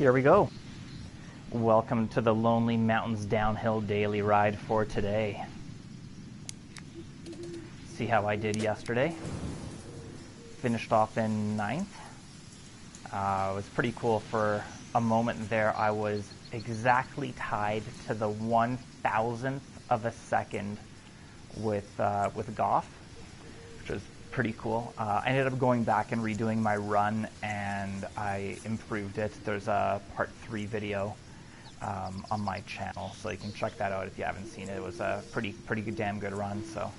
Here we go. Welcome to the Lonely Mountains downhill daily ride for today. See how I did yesterday. Finished off in 9th. It was pretty cool. For a moment there, I was exactly tied to the 1,000th of a second with Goff, which was pretty cool. I ended up going back and redoing my run, and I improved it. There's a part 3 video on my channel, so you can check that out if you haven't seen it. It was a pretty good, damn good run. So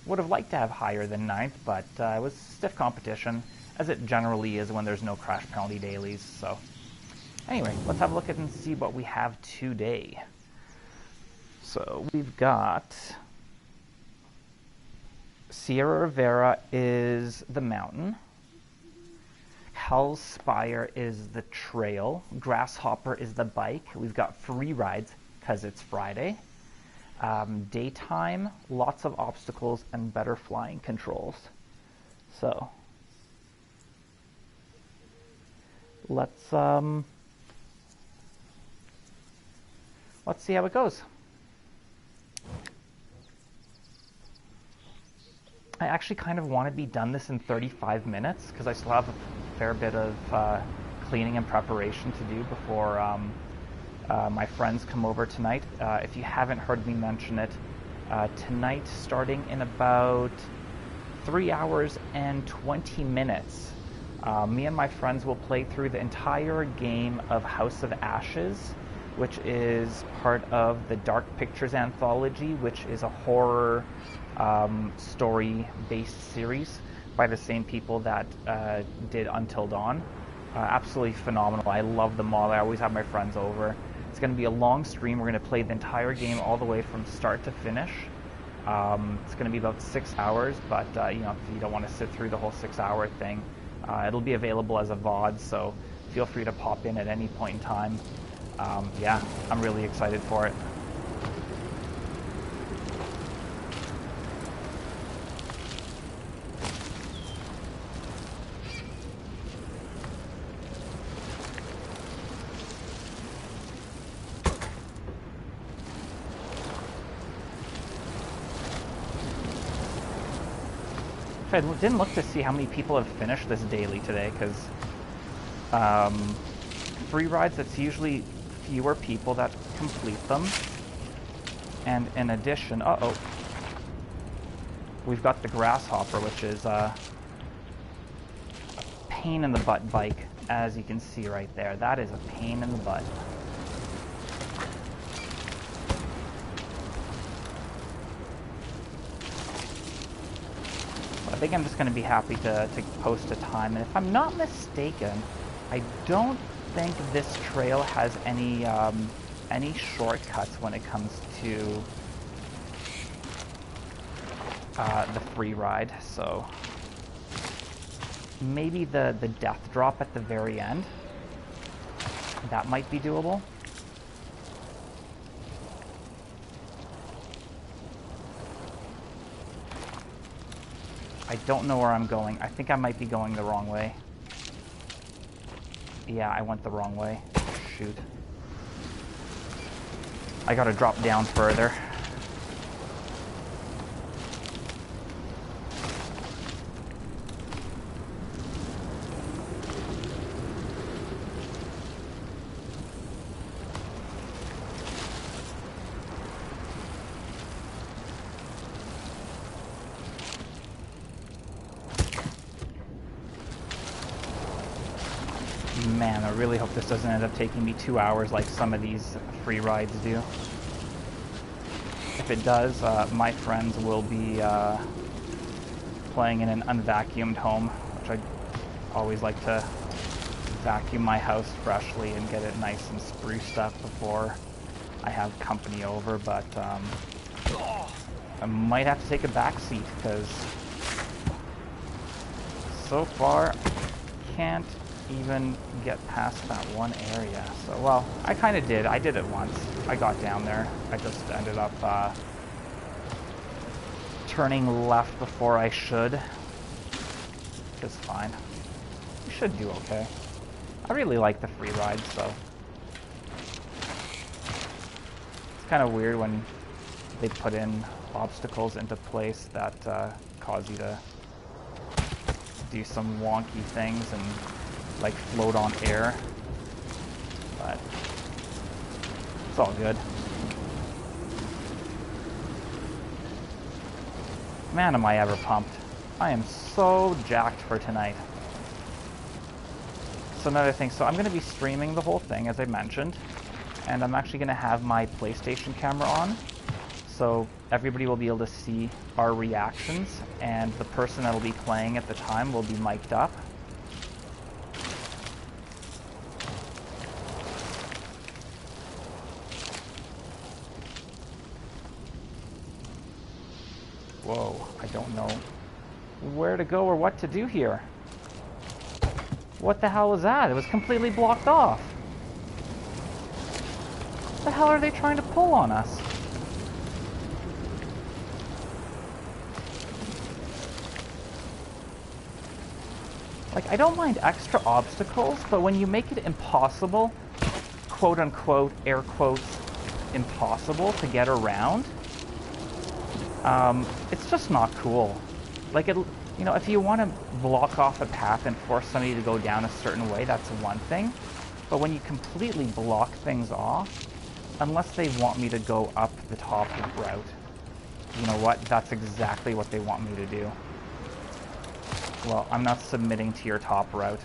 would have liked to have higher than 9th, but it was stiff competition, as it generally is when there's no crash penalty dailies. So anyway, let's have a look at and see what we have today. So we've got Sierra Rivera is the mountain. Hell's Spire is the trail. Grasshopper is the bike. We've got free rides because it's Friday. Daytime, lots of obstacles and better flying controls. So let's see how it goes. I actually kind of want to be done this in 35 minutes because I still have a fair bit of cleaning and preparation to do before my friends come over tonight. If you haven't heard me mention it, tonight, starting in about 3 hours and 20 minutes, me and my friends will play through the entire game of House of Ashes, which is part of the Dark Pictures anthology, which is a horror story-based series by the same people that did Until Dawn. Absolutely phenomenal. I love them all. I always have my friends over. It's going to be a long stream. We're going to play the entire game all the way from start to finish. It's going to be about 6 hours, but you know, if you don't want to sit through the whole 6-hour thing, it'll be available as a VOD, so feel free to pop in at any point in time. Yeah, I'm really excited for it. I didn't look to see how many people have finished this daily today, because free rides, it's usually fewer people that complete them. And in addition, we've got the Grasshopper, which is a pain in the butt bike, as you can see right there. That is a pain in the butt. I think I'm just going to be happy to post a time, and if I'm not mistaken, I don't think this trail has any shortcuts when it comes to the free ride. So maybe the death drop at the very end, that might be doable. I don't know where I'm going. I think I might be going the wrong way. Yeah, I went the wrong way. Shoot. I gotta drop down further. Man, I really hope this doesn't end up taking me 2 hours like some of these free rides do. If it does, my friends will be playing in an unvacuumed home, which I always like to vacuum my house freshly and get it nice and spruced up before I have company over, but I might have to take a back seat because so far I can't even get past that one area. So, well, I kind of did. I did it once. I got down there. I just ended up turning left before I should. Which is fine. should do okay. I really like the free ride, so it's kind of weird when they put in obstacles into place that cause you to do some wonky things and like float on air, but it's all good. Man, am I ever pumped. I am so jacked for tonight. So another thing, so I'm going to be streaming the whole thing, as I mentioned, and I'm actually going to have my PlayStation camera on, so everybody will be able to see our reactions, and the person that will be playing at the time will be mic'd up. Whoa, I don't know where to go or what to do here. What the hell was that? It was completely blocked off. What the hell are they trying to pull on us? Like, I don't mind extra obstacles, but when you make it impossible, quote unquote, air quotes, impossible to get around, it's just not cool. Like, you know, if you want to block off a path and force somebody to go down a certain way, that's one thing. But when you completely block things off, unless they want me to go up the top route, you know what? That's exactly what they want me to do. Well, I'm not submitting to your top route.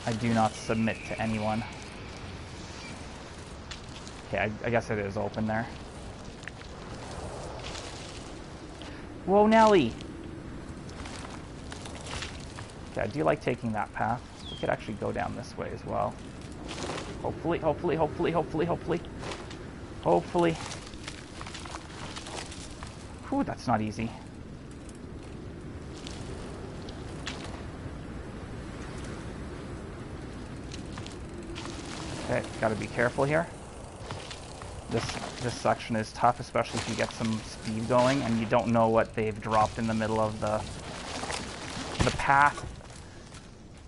I do not submit to anyone. Okay, I guess it is open there. Whoa, Nelly! Okay, I do like taking that path. We could actually go down this way as well. Hopefully, hopefully, hopefully, hopefully, hopefully. Hopefully. Whew, that's not easy. Okay, gotta be careful here. This section is tough, especially if you get some speed going and you don't know what they've dropped in the middle of the path.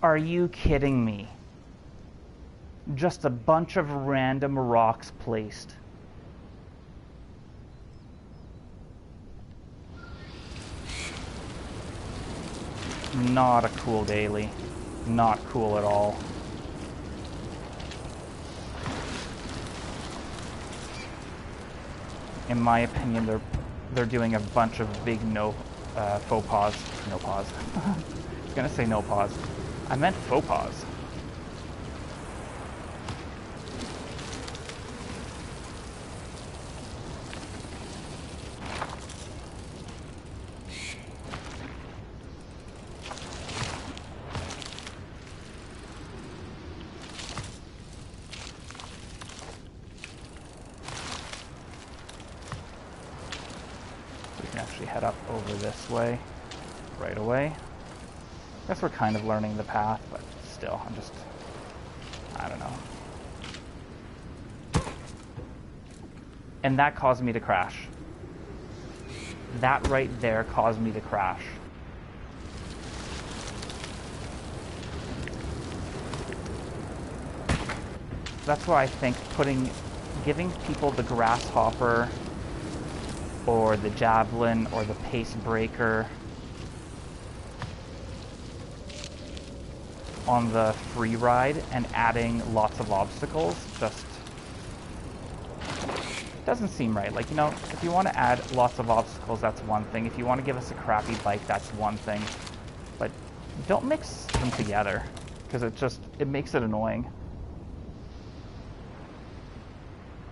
Are you kidding me? Just a bunch of random rocks placed. Not a cool daily. Not cool at all. In my opinion, they're doing a bunch of big faux pas. No pause. I was gonna say no pause. I meant faux pas. Head up over this way right away. Guess we're kind of learning the path, but still, I don't know. And that caused me to crash. That right there caused me to crash. That's why I think giving people the grasshopper or the javelin, or the pace breaker on the free ride and adding lots of obstacles just doesn't seem right. Like, you know, if you want to add lots of obstacles, that's one thing. If you want to give us a crappy bike, that's one thing. But don't mix them together, because it makes it annoying.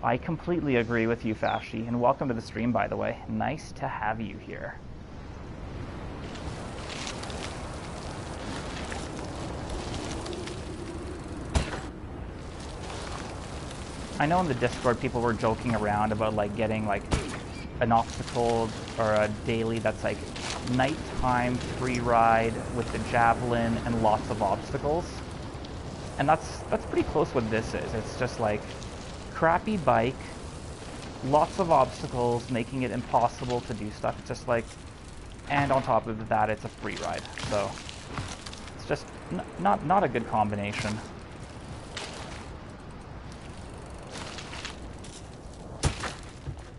I completely agree with you, Fashy, and welcome to the stream, by the way. Nice to have you here. I know in the Discord people were joking around about like getting like an obstacle or a daily that's like nighttime free ride with the javelin and lots of obstacles. And that's pretty close what this is. It's just like crappy bike, lots of obstacles, making it impossible to do stuff. It's just like, and on top of that, it's a free ride. So it's just not a good combination.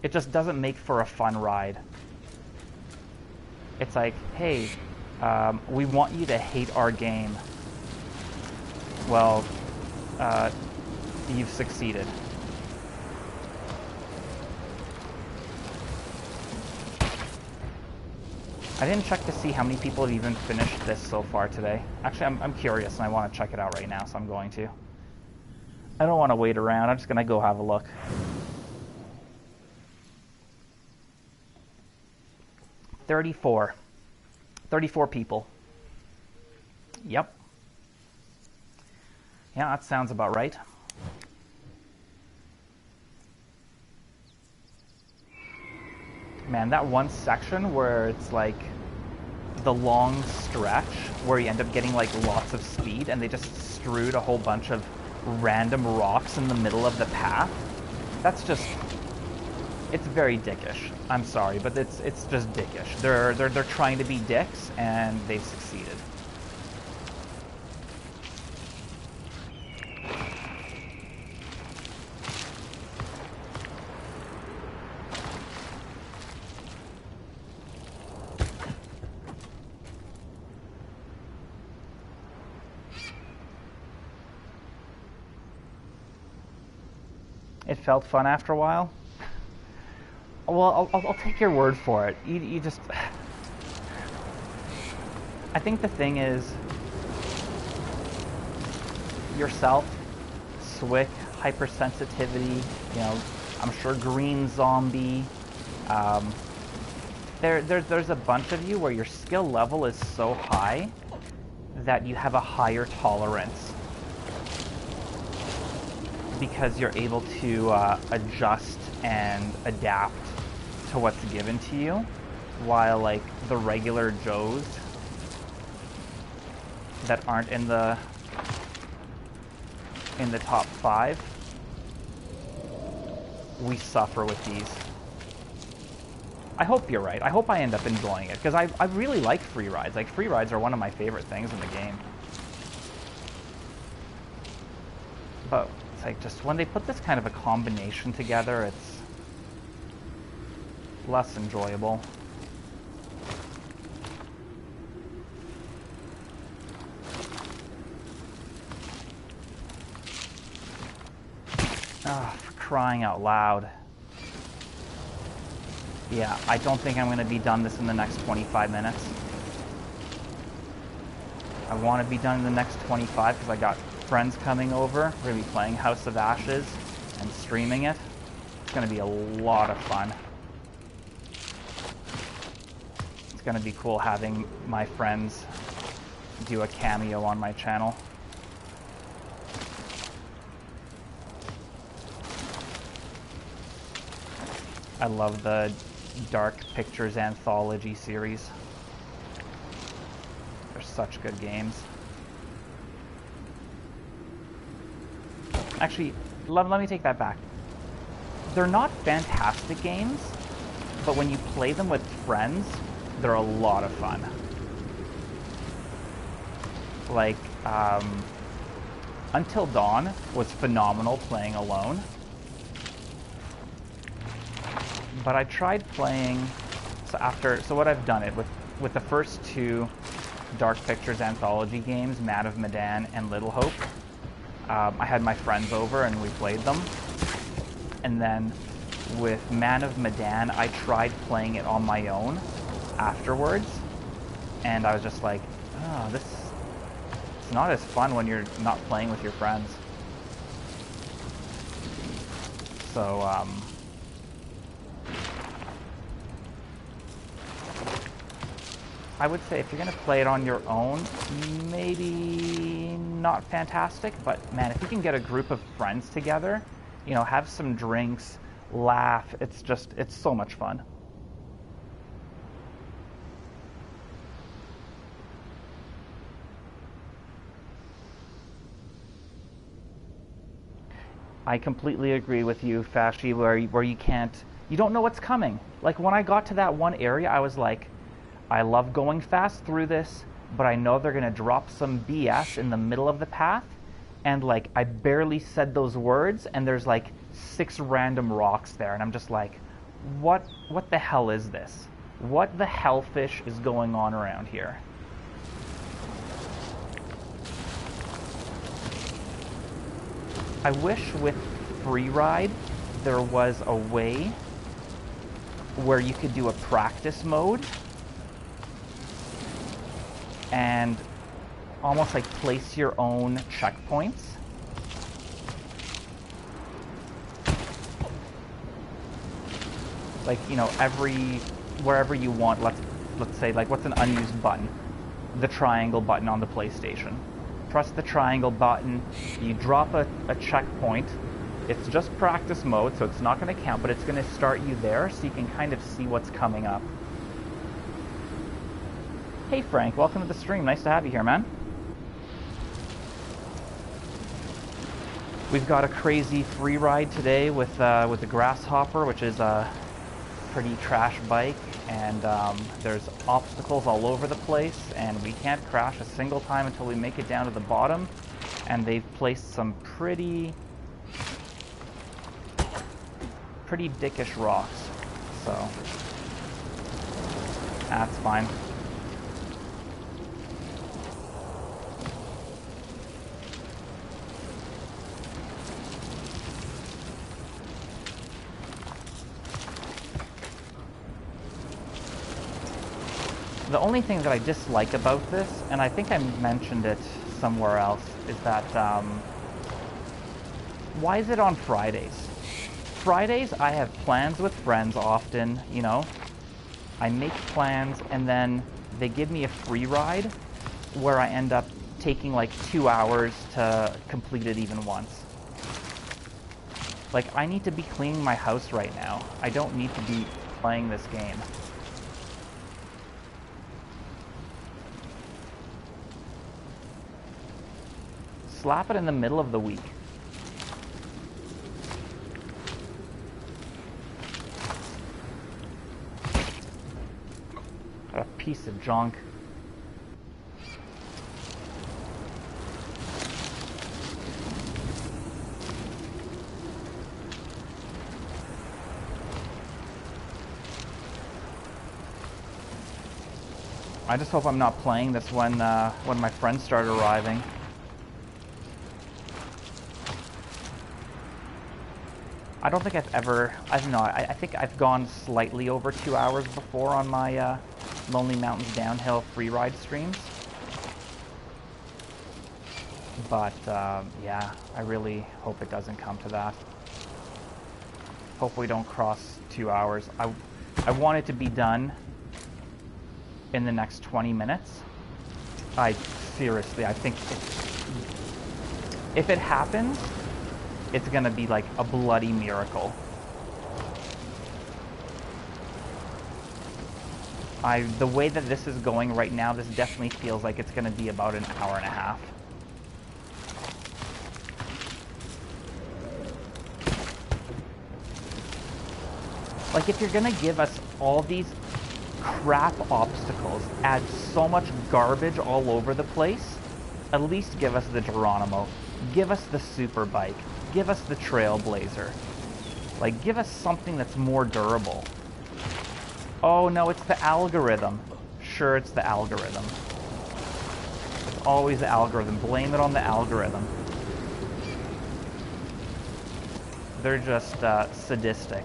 It just doesn't make for a fun ride. It's like, hey, we want you to hate our game. Well, you've succeeded. I didn't check to see how many people have even finished this so far today. Actually, I'm curious and I want to check it out right now, so I'm going to. I don't want to wait around. I'm just going to go have a look. 34 people. Yep. Yeah, that sounds about right. Man, that one section where it's like the long stretch where you end up getting like lots of speed and they just strewed a whole bunch of random rocks in the middle of the path. That's just, it's very dickish. I'm sorry, but it's just dickish. They're trying to be dicks and they've succeeded. It felt fun after a while. Well, I'll take your word for it. You just... I think the thing is, yourself, Swick, hypersensitivity, you know, I'm sure Green Zombie. There's a bunch of you where your skill level is so high that you have a higher tolerance because you're able to adjust and adapt to what's given to you, while like the regular Joes that aren't in the top 5, we suffer with these. I hope you're right. I hope I end up enjoying it, because I really like free rides. Like, free rides are one of my favorite things in the game. But it's like, just when they put this kind of a combination together, it's less enjoyable. Ah, for crying out loud. Yeah, I don't think I'm going to be done this in the next 25 minutes. I want to be done in the next 25 because I got friends coming over. We're going to be playing House of Ashes and streaming it. It's going to be a lot of fun. It's going to be cool having my friends do a cameo on my channel. I love the Dark Pictures Anthology series. They're such good games. Actually, let me take that back. They're not fantastic games, but when you play them with friends, they're a lot of fun. Like, Until Dawn was phenomenal playing alone. But I tried playing, so what I've done it with the first 2 Dark Pictures Anthology games, Man of Medan and Little Hope. I had my friends over and we played them. And then with Man of Medan, I tried playing it on my own afterwards. And I was just like, oh, it's not as fun when you're not playing with your friends. So, I would say if you're going to play it on your own, maybe not fantastic, but man, if you can get a group of friends together, you know, have some drinks, laugh, it's so much fun. I completely agree with you, Fashi, where you don't know what's coming. Like, when I got to that one area, I was like, I love going fast through this, but I know they're going to drop some BS in the middle of the path, and like I barely said those words, and there's like 6 random rocks there, and I'm just like, what the hell is this? What the hellfish is going on around here? I wish with VRiday there was a way where you could do a practice mode and almost like place your own checkpoints. Like, you know, wherever you want, let's say, like, what's an unused button? The triangle button on the PlayStation. Press the triangle button, you drop a checkpoint. It's just practice mode, so it's not going to count, but it's going to start you there so you can kind of see what's coming up. Hey Frank, welcome to the stream. Nice to have you here, man. We've got a crazy free ride today with the Grasshopper, which is a pretty trash bike, and there's obstacles all over the place, and we can't crash a single time until we make it down to the bottom. And they've placed some pretty dickish rocks, so that's fine. The only thing that I dislike about this, and I think I mentioned it somewhere else, is that why is it on Fridays? Fridays I have plans with friends often, you know. I make plans and then they give me a free ride where I end up taking like 2 hours to complete it even once. Like, I need to be cleaning my house right now. I don't need to be playing this game. Slap it in the middle of the week. A piece of junk. I just hope I'm not playing this when my friends start arriving. I don't think I've ever, I don't know, I think I've gone slightly over 2 hours before on my Lonely Mountains Downhill free ride streams. But yeah, I really hope it doesn't come to that. Hope we don't cross 2 hours. I want it to be done in the next 20 minutes. Seriously, I think if it happens, it's gonna be like a bloody miracle. The way that this is going right now, this definitely feels like it's gonna be about an hour and a half. Like, if you're gonna give us all these crap obstacles, add so much garbage all over the place, at least give us the Geronimo. Give us the super bike. Give us the Trailblazer. Like, give us something that's more durable. Oh no, it's the algorithm. Sure, it's the algorithm. It's always the algorithm. Blame it on the algorithm. They're just sadistic.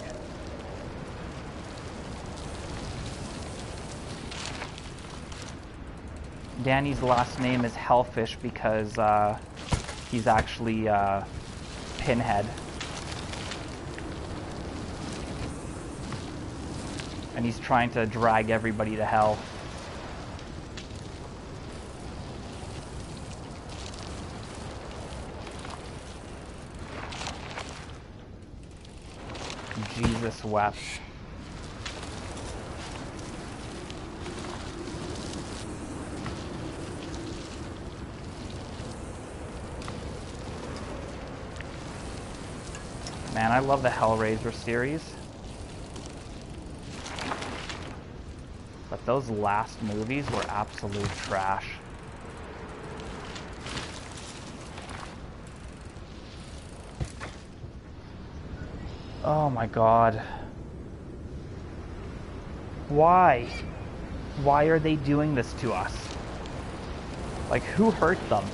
Danny's last name is Hellfish because he's actually Pinhead. And he's trying to drag everybody to hell. Jesus wept. Man, I love the Hellraiser series. But those last movies were absolute trash. Oh my god. Why? Why are they doing this to us? Like, who hurt them?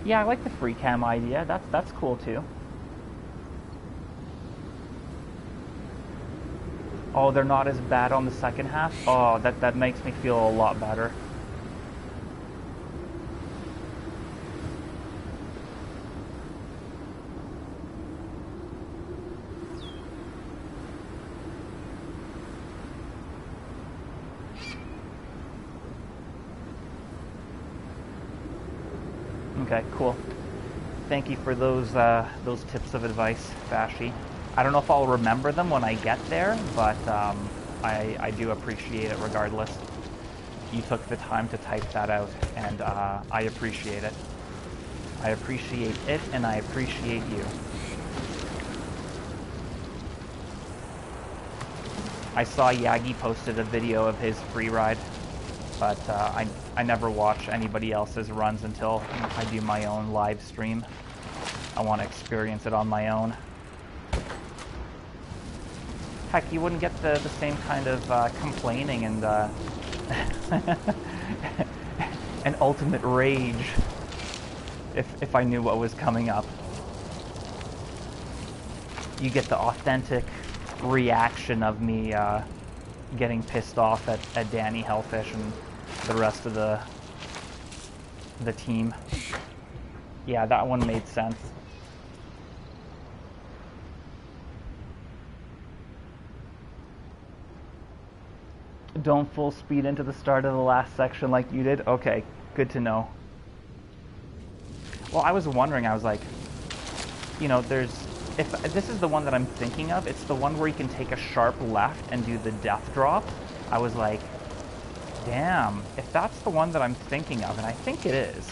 Yeah, I like the free cam idea. That's cool too. Oh, they're not as bad on the second half? Oh, that makes me feel a lot better. Okay, cool. Thank you for those tips of advice, Fashy. I don't know if I'll remember them when I get there, but I do appreciate it regardless. You took the time to type that out, and I appreciate it. I appreciate it, and I appreciate you. I saw Yagi posted a video of his free ride, but I never watch anybody else's runs until I do my own live stream. I want to experience it on my own. Heck, you wouldn't get the same kind of complaining and an ultimate rage if I knew what was coming up. You get the authentic reaction of me getting pissed off at Danny Hellfish and the rest of the team. Yeah, that one made sense. Don't full speed into the start of the last section like you did? Okay, good to know. Well, I was wondering, I was like, you know, if this is the one that I'm thinking of, it's the one where you can take a sharp left and do the death drop. I was like, damn, if that's the one that I'm thinking of, and I think it is,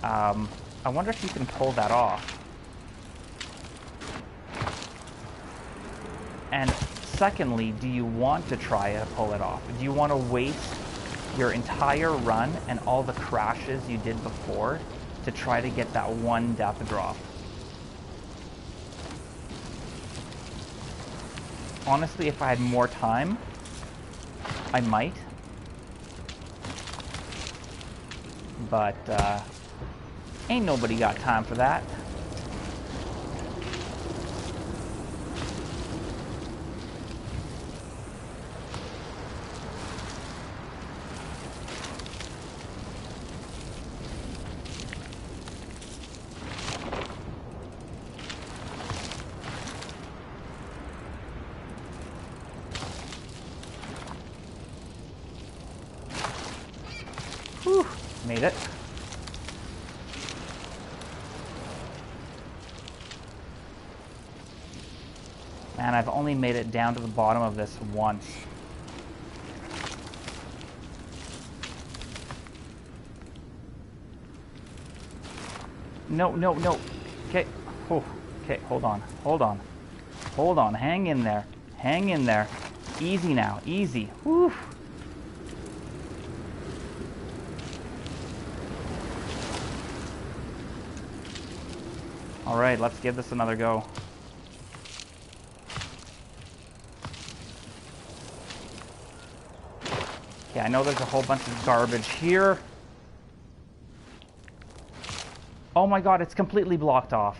I wonder if you can pull that off. And secondly, do you want to try to pull it off? Do you want to waste your entire run and all the crashes you did before to try to get that one death drop? Honestly, if I had more time, I might. But ain't nobody got time for that. Whew, made it. Man, I've only made it down to the bottom of this once. No, no, no. Okay. Oh, okay, hold on. Hold on. Hold on. Hang in there. Hang in there. Easy now. Easy. Whew. All right, let's give this another go. Okay, I know there's a whole bunch of garbage here. Oh my god, it's completely blocked off.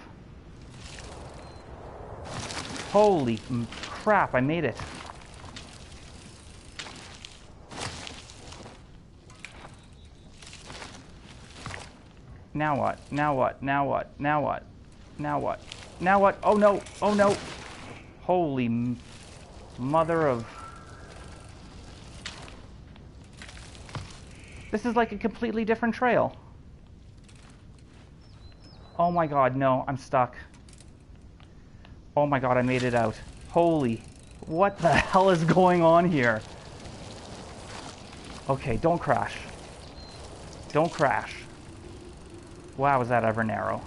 Holy crap, I made it. Now what? Now what? Now what? Now what? Now what? Now what? Oh no! Oh no! Holy mother of... This is like a completely different trail. Oh my god, no, I'm stuck. Oh my god, I made it out. Holy... What the hell is going on here? Okay, don't crash. Don't crash. Wow, is that ever narrow.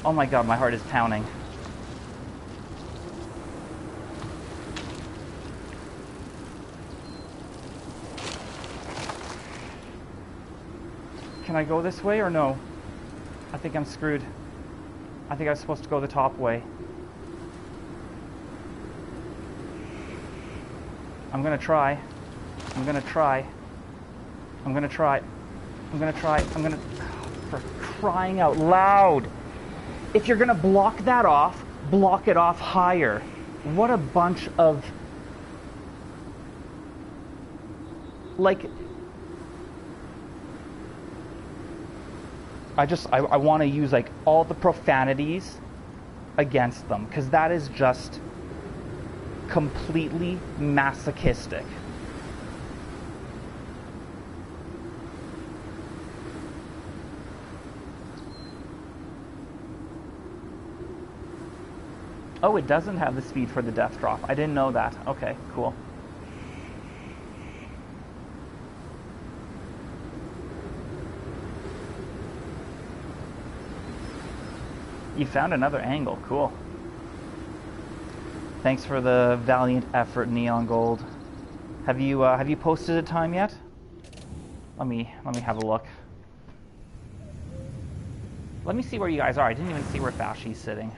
Oh my god, my heart is pounding. Can I go this way or no? I think I'm screwed. I think I'm supposed to go the top way. I'm gonna try. I'm gonna try. I'm gonna try. I'm gonna try. I'm gonna... For crying out loud! If you're gonna block that off, block it off higher. What a bunch of... Like... I want to use like all the profanities against them, because that is just completely masochistic. Oh, it doesn't have the speed for the death drop. I didn't know that. Okay, cool. You found another angle. Cool. Thanks for the valiant effort, Neon Gold. Have you posted a time yet? Let me have a look. Let me see where you guys are. I didn't even see where Fashi's sitting.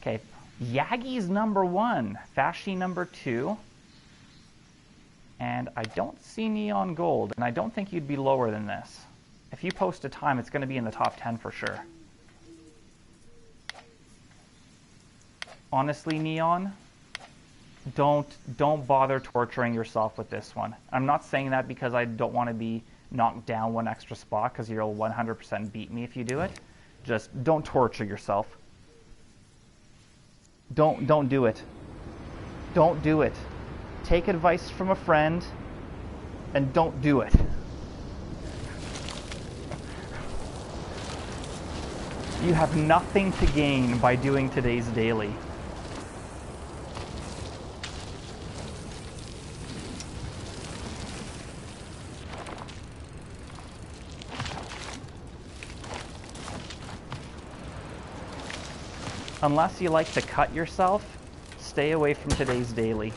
Okay, Yagi's number 1, Fashi number 2, and I don't see Neon Gold, and I don't think you'd be lower than this. If you post a time, it's going to be in the top 10 for sure. Honestly, Neon, don't bother torturing yourself with this one. I'm not saying that because I don't want to be knocked down one extra spot, because you'll 100% beat me if you do it. Just don't torture yourself. Don't do it. Don't do it. Take advice from a friend and don't do it. You have nothing to gain by doing today's daily. Unless you like to cut yourself, stay away from today's daily.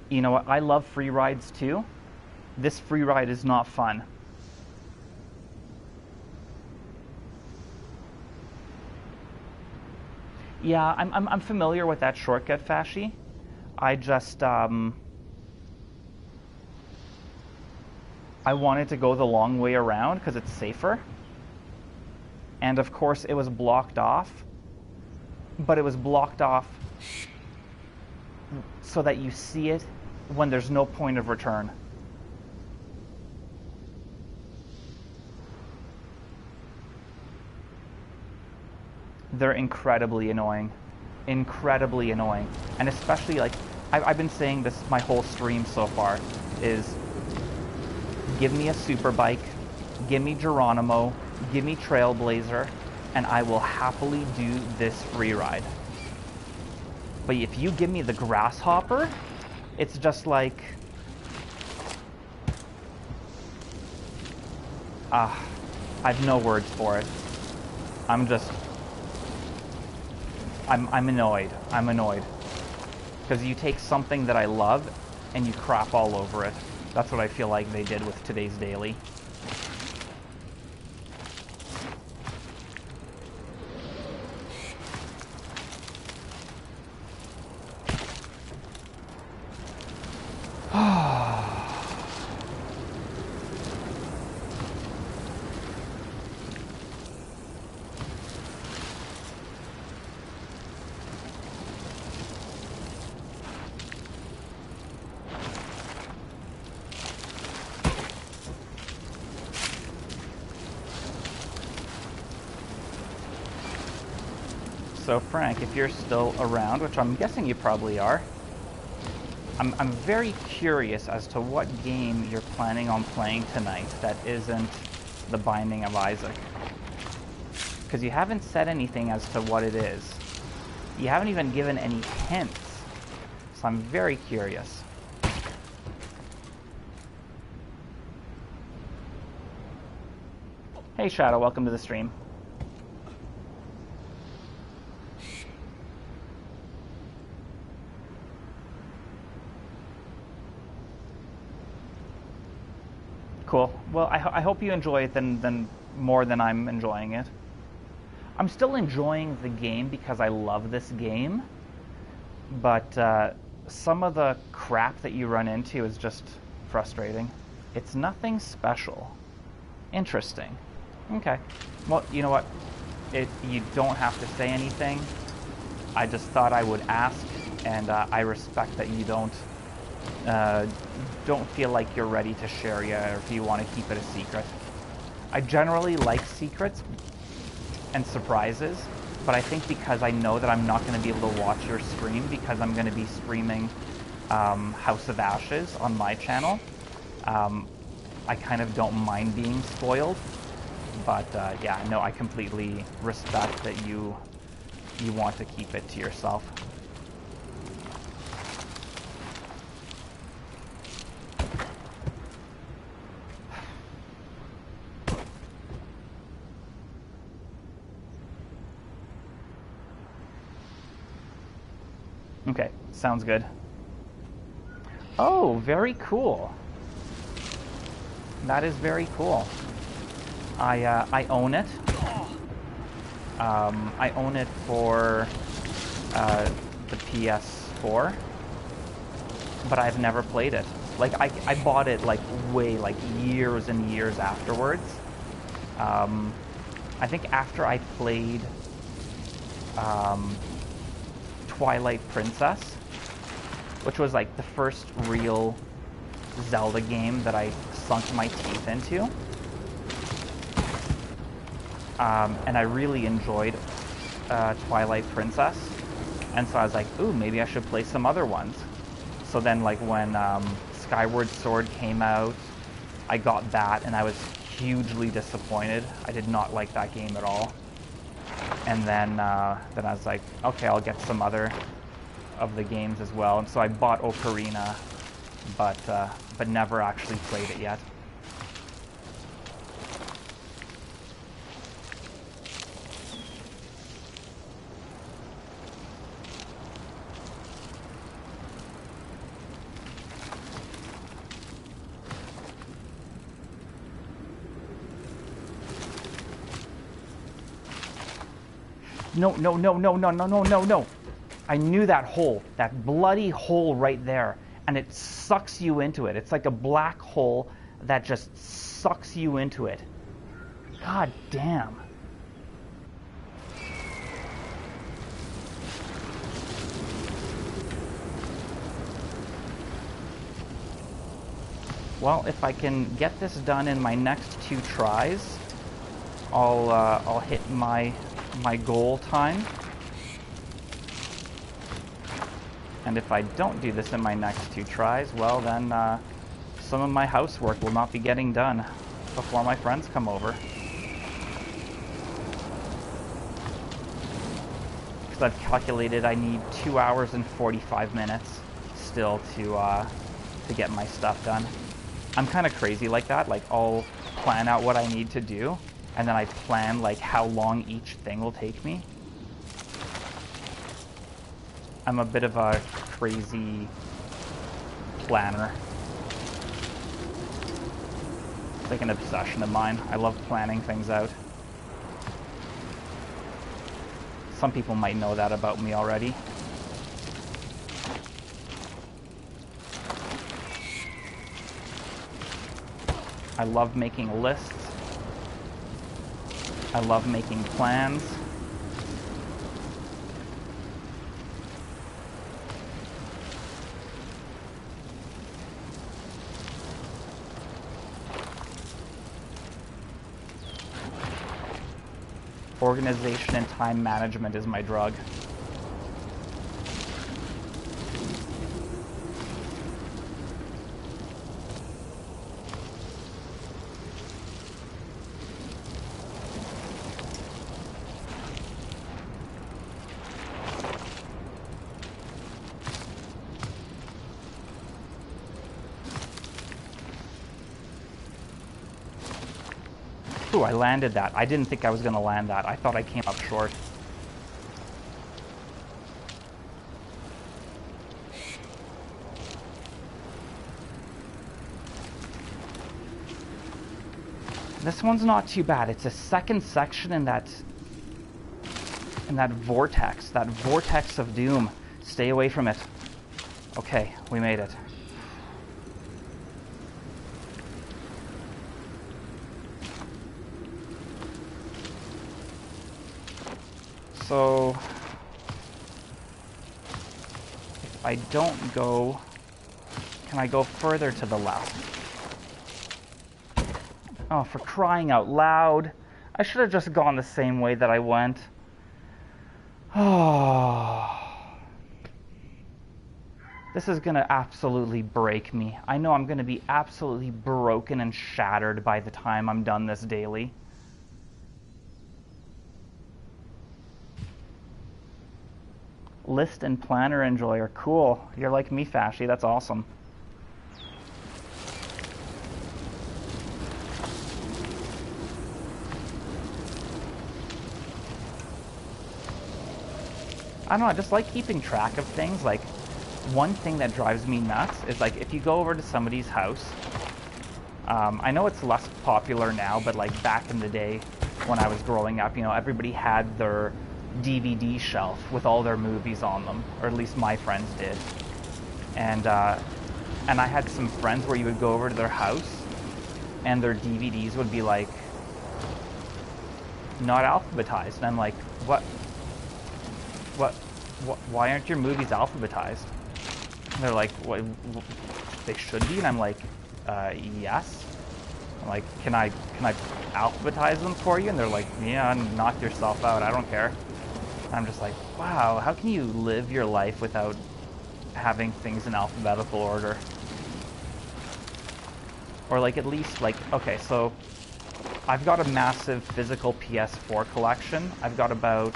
You know what? I love free rides too. This free ride is not fun. Yeah, I'm familiar with that shortcut, Fashi. I just I wanted to go the long way around because it's safer. And of course it was blocked off. But it was blocked off so that you see it when there's no point of return. They're incredibly annoying. Incredibly annoying. And especially, like, I've been saying this my whole stream so far, is give me a super bike, give me Geronimo, give me Trailblazer, and I will happily do this free ride. But if you give me the Grasshopper, it's just like... I have no words for it. I'm annoyed. I'm annoyed. Because you take something that I love and you crap all over it. That's what I feel like they did with today's daily. So Frank, if you're still around, which I'm guessing you probably are, I'm very curious as to what game you're planning on playing tonight that isn't The Binding of Isaac. Because you haven't said anything as to what it is. You haven't even given any hints. So I'm very curious. Hey Shadow, welcome to the stream. Cool. Well, I hope you enjoy it then more than I'm enjoying it. I'm still enjoying the game because I love this game, but some of the crap that you run into is just frustrating. It's nothing special. Interesting. Okay. Well, you know what? You don't have to say anything. I just thought I would ask, and I respect that you don't feel like you're ready to share yet, or if you want to keep it a secret. I generally like secrets and surprises, but I think because I know that I'm not going to be able to watch your stream because I'm going to be streaming House of Ashes on my channel, I kind of don't mind being spoiled. But yeah, no, I completely respect that you want to keep it to yourself. Okay, sounds good. Oh, very cool. That is very cool. I own it. I own it for the PS4, but I've never played it. Like I bought it like years and years afterwards. I think after I played Twilight Princess, which was like the first real Zelda game that I sunk my teeth into. And I really enjoyed Twilight Princess, and so I was like, ooh, maybe I should play some other ones. So then like when Skyward Sword came out, I got that, and I was hugely disappointed. I did not like that game at all. And then I was like, okay, I'll get some other of the games as well. And so I bought Ocarina, but never actually played it yet. No, no, no, no, no, no, no, no, no. I knew that hole, that bloody hole right there, and it sucks you into it. It's like a black hole that just sucks you into it. God damn. Well, if I can get this done in my next 2 tries, I'll hit my goal time. And if I don't do this in my next 2 tries, well then some of my housework will not be getting done before my friends come over. Because I've calculated I need 2 hours and 45 minutes still to get my stuff done. I'm kind of crazy like that. Like I'll plan out what I need to do, and then I plan like how long each thing will take me. I'm a bit of a crazy planner. It's like an obsession of mine. I love planning things out. Some people might know that about me already. I love making lists. I love making plans. Organization and time management is my drug. Ooh, I landed that. I didn't think I was going to land that. I thought I came up short. This one's not too bad. It's a second section in that vortex of doom. Stay away from it. Okay, we made it. So, if I don't go, can I go further to the left? Oh, for crying out loud. I should have just gone the same way that I went. Oh. This is going to absolutely break me. I know I'm going to be absolutely broken and shattered by the time I'm done this daily. List and planner enjoyer. Cool. You're like me, Fashy. That's awesome. I don't know, I just like keeping track of things. Like, one thing that drives me nuts is, like, if you go over to somebody's house, I know it's less popular now, but, like, back in the day when I was growing up, you know, everybody had their DVD shelf with all their movies on them, or at least my friends did. And I had some friends where you would go over to their house, and their DVDs would be, like, not alphabetized. And I'm like, why aren't your movies alphabetized? And they're like, what, they should be? And I'm like, yes. I'm like, can I alphabetize them for you? And they're like, yeah, knock yourself out, I don't care. And I'm just like, wow, how can you live your life without having things in alphabetical order? Or, like, at least, like, okay, so I've got a massive physical PS4 collection. I've got about,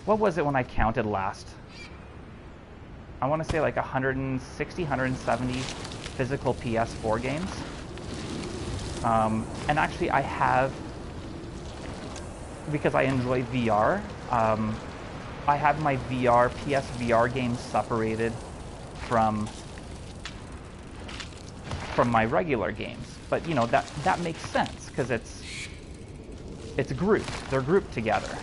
what was it when I counted last? I want to say like 160, 170 physical PS4 games. And actually I have, because I enjoy VR, I have my PS VR games separated from my regular games. But, you know, that makes sense, because it's grouped. They're grouped together.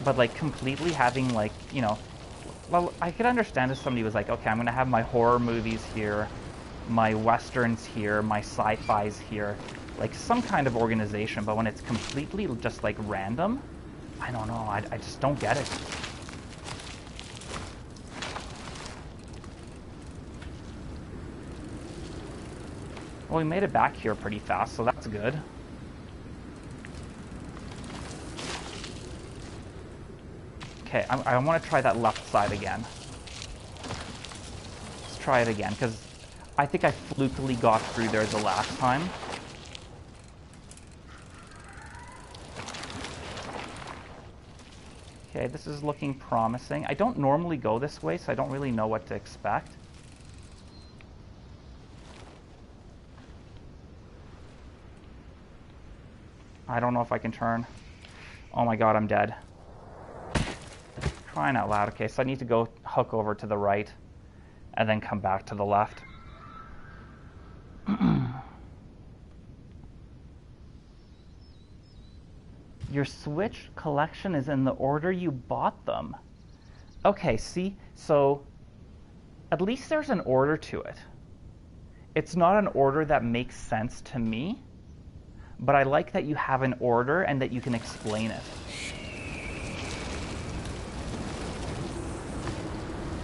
But, like, completely having, like, you know, well, I could understand if somebody was like, okay, I'm going to have my horror movies here, my westerns here, my sci-fis here, like some kind of organization. But when it's completely just, like, random, I don't know, I just don't get it. Well, we made it back here pretty fast, so that's good. Okay, I want to try that left side again. Let's try it again, because I think I flukily got through there the last time. Okay, this is looking promising. I don't normally go this way, so I don't really know what to expect. I don't know if I can turn. Oh my god, I'm dead. Crying out loud. Okay, so I need to go hook over to the right and then come back to the left. Your Switch collection is in the order you bought them. Okay, see? So at least there's an order to it. It's not an order that makes sense to me, but I like that you have an order and that you can explain it.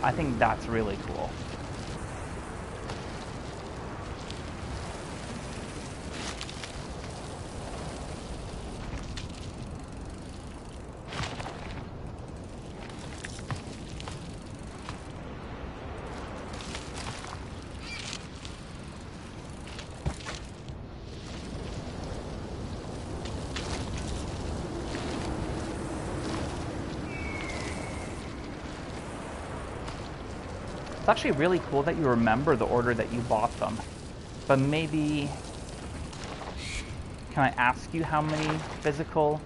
I think that's really cool. It's actually really cool that you remember the order that you bought them. But maybe, can I ask you how many physical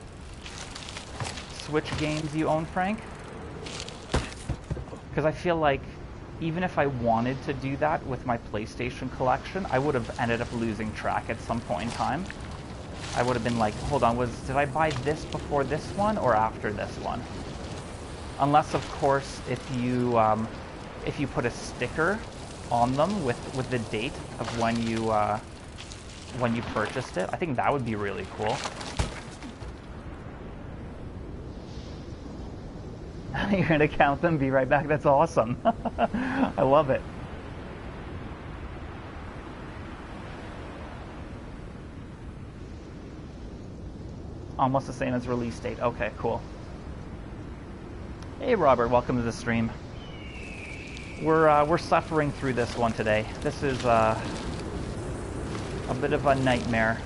Switch games you own, Frank? Because I feel like even if I wanted to do that with my PlayStation collection, I would have ended up losing track at some point in time. I would have been like, hold on, did I buy this before this one or after this one? Unless, of course, if you put a sticker on them with the date of when you purchased it, I think that would be really cool. You're gonna count them, be right back. That's awesome. I love it. Almost the same as release date. Okay, cool. Hey Robert, welcome to the stream. We're suffering through this one today. This is a bit of a nightmare.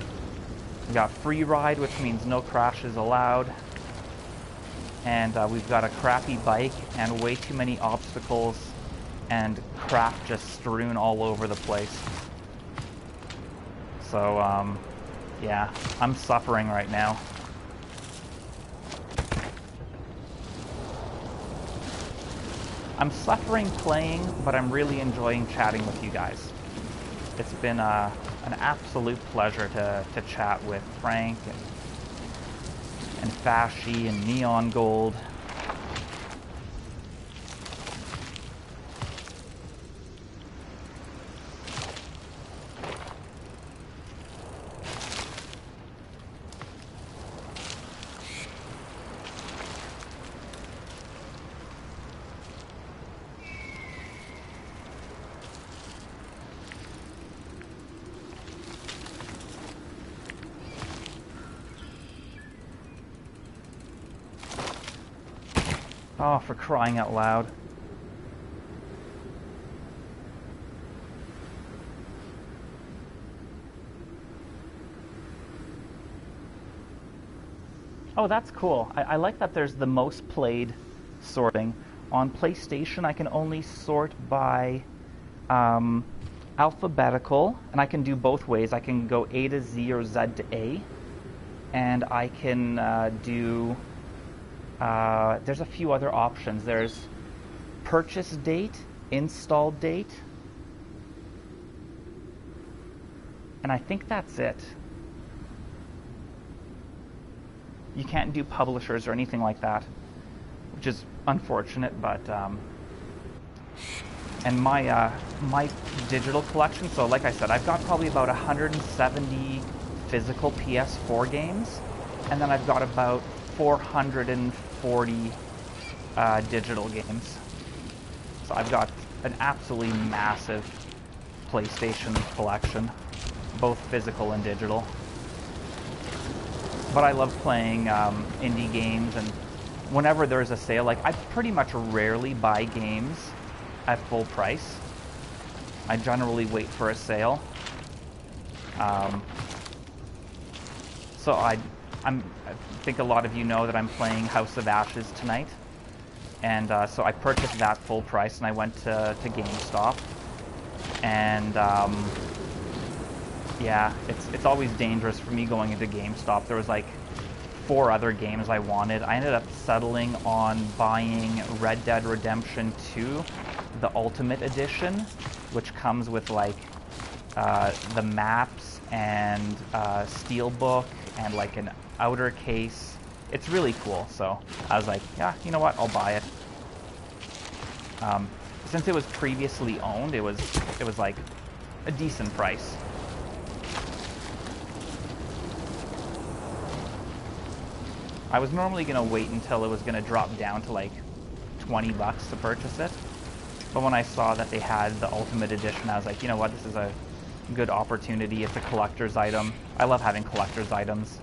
We got free ride, which means no crashes allowed. And we've got a crappy bike and way too many obstacles and crap just strewn all over the place. So, yeah, I'm suffering right now. I'm suffering playing, but I'm really enjoying chatting with you guys. It's been an absolute pleasure to chat with Frank and Fashy and Neon Gold. Oh, for crying out loud. Oh, that's cool. I like that there's the most played sorting. On PlayStation, I can only sort by alphabetical, and I can do both ways. I can go A to Z or Z to A, and I can do... there's a few other options. There's purchase date, install date, and I think that's it. You can't do publishers or anything like that, which is unfortunate, but and my digital collection, so like I said, I've got probably about 170 physical PS4 games, and then I've got about 440 digital games. So I've got an absolutely massive PlayStation collection, both physical and digital. But I love playing indie games, and whenever there's a sale, like I pretty much rarely buy games at full price. I generally wait for a sale. So I think a lot of you know that I'm playing House of Ashes tonight, and so I purchased that full price, and I went to GameStop, and yeah, it's always dangerous for me going into GameStop. There was like 4 other games I wanted. I ended up settling on buying Red Dead Redemption 2, the Ultimate Edition, which comes with like the maps and steelbook and like an outer case. It's really cool. So I was like, yeah, you know what? I'll buy it. Since it was previously owned, it was like a decent price. I was normally gonna wait until it was gonna drop down to like $20 to purchase it, but when I saw that they had the Ultimate Edition, I was like, you know what? This is a good opportunity. It's a collector's item. I love having collector's items.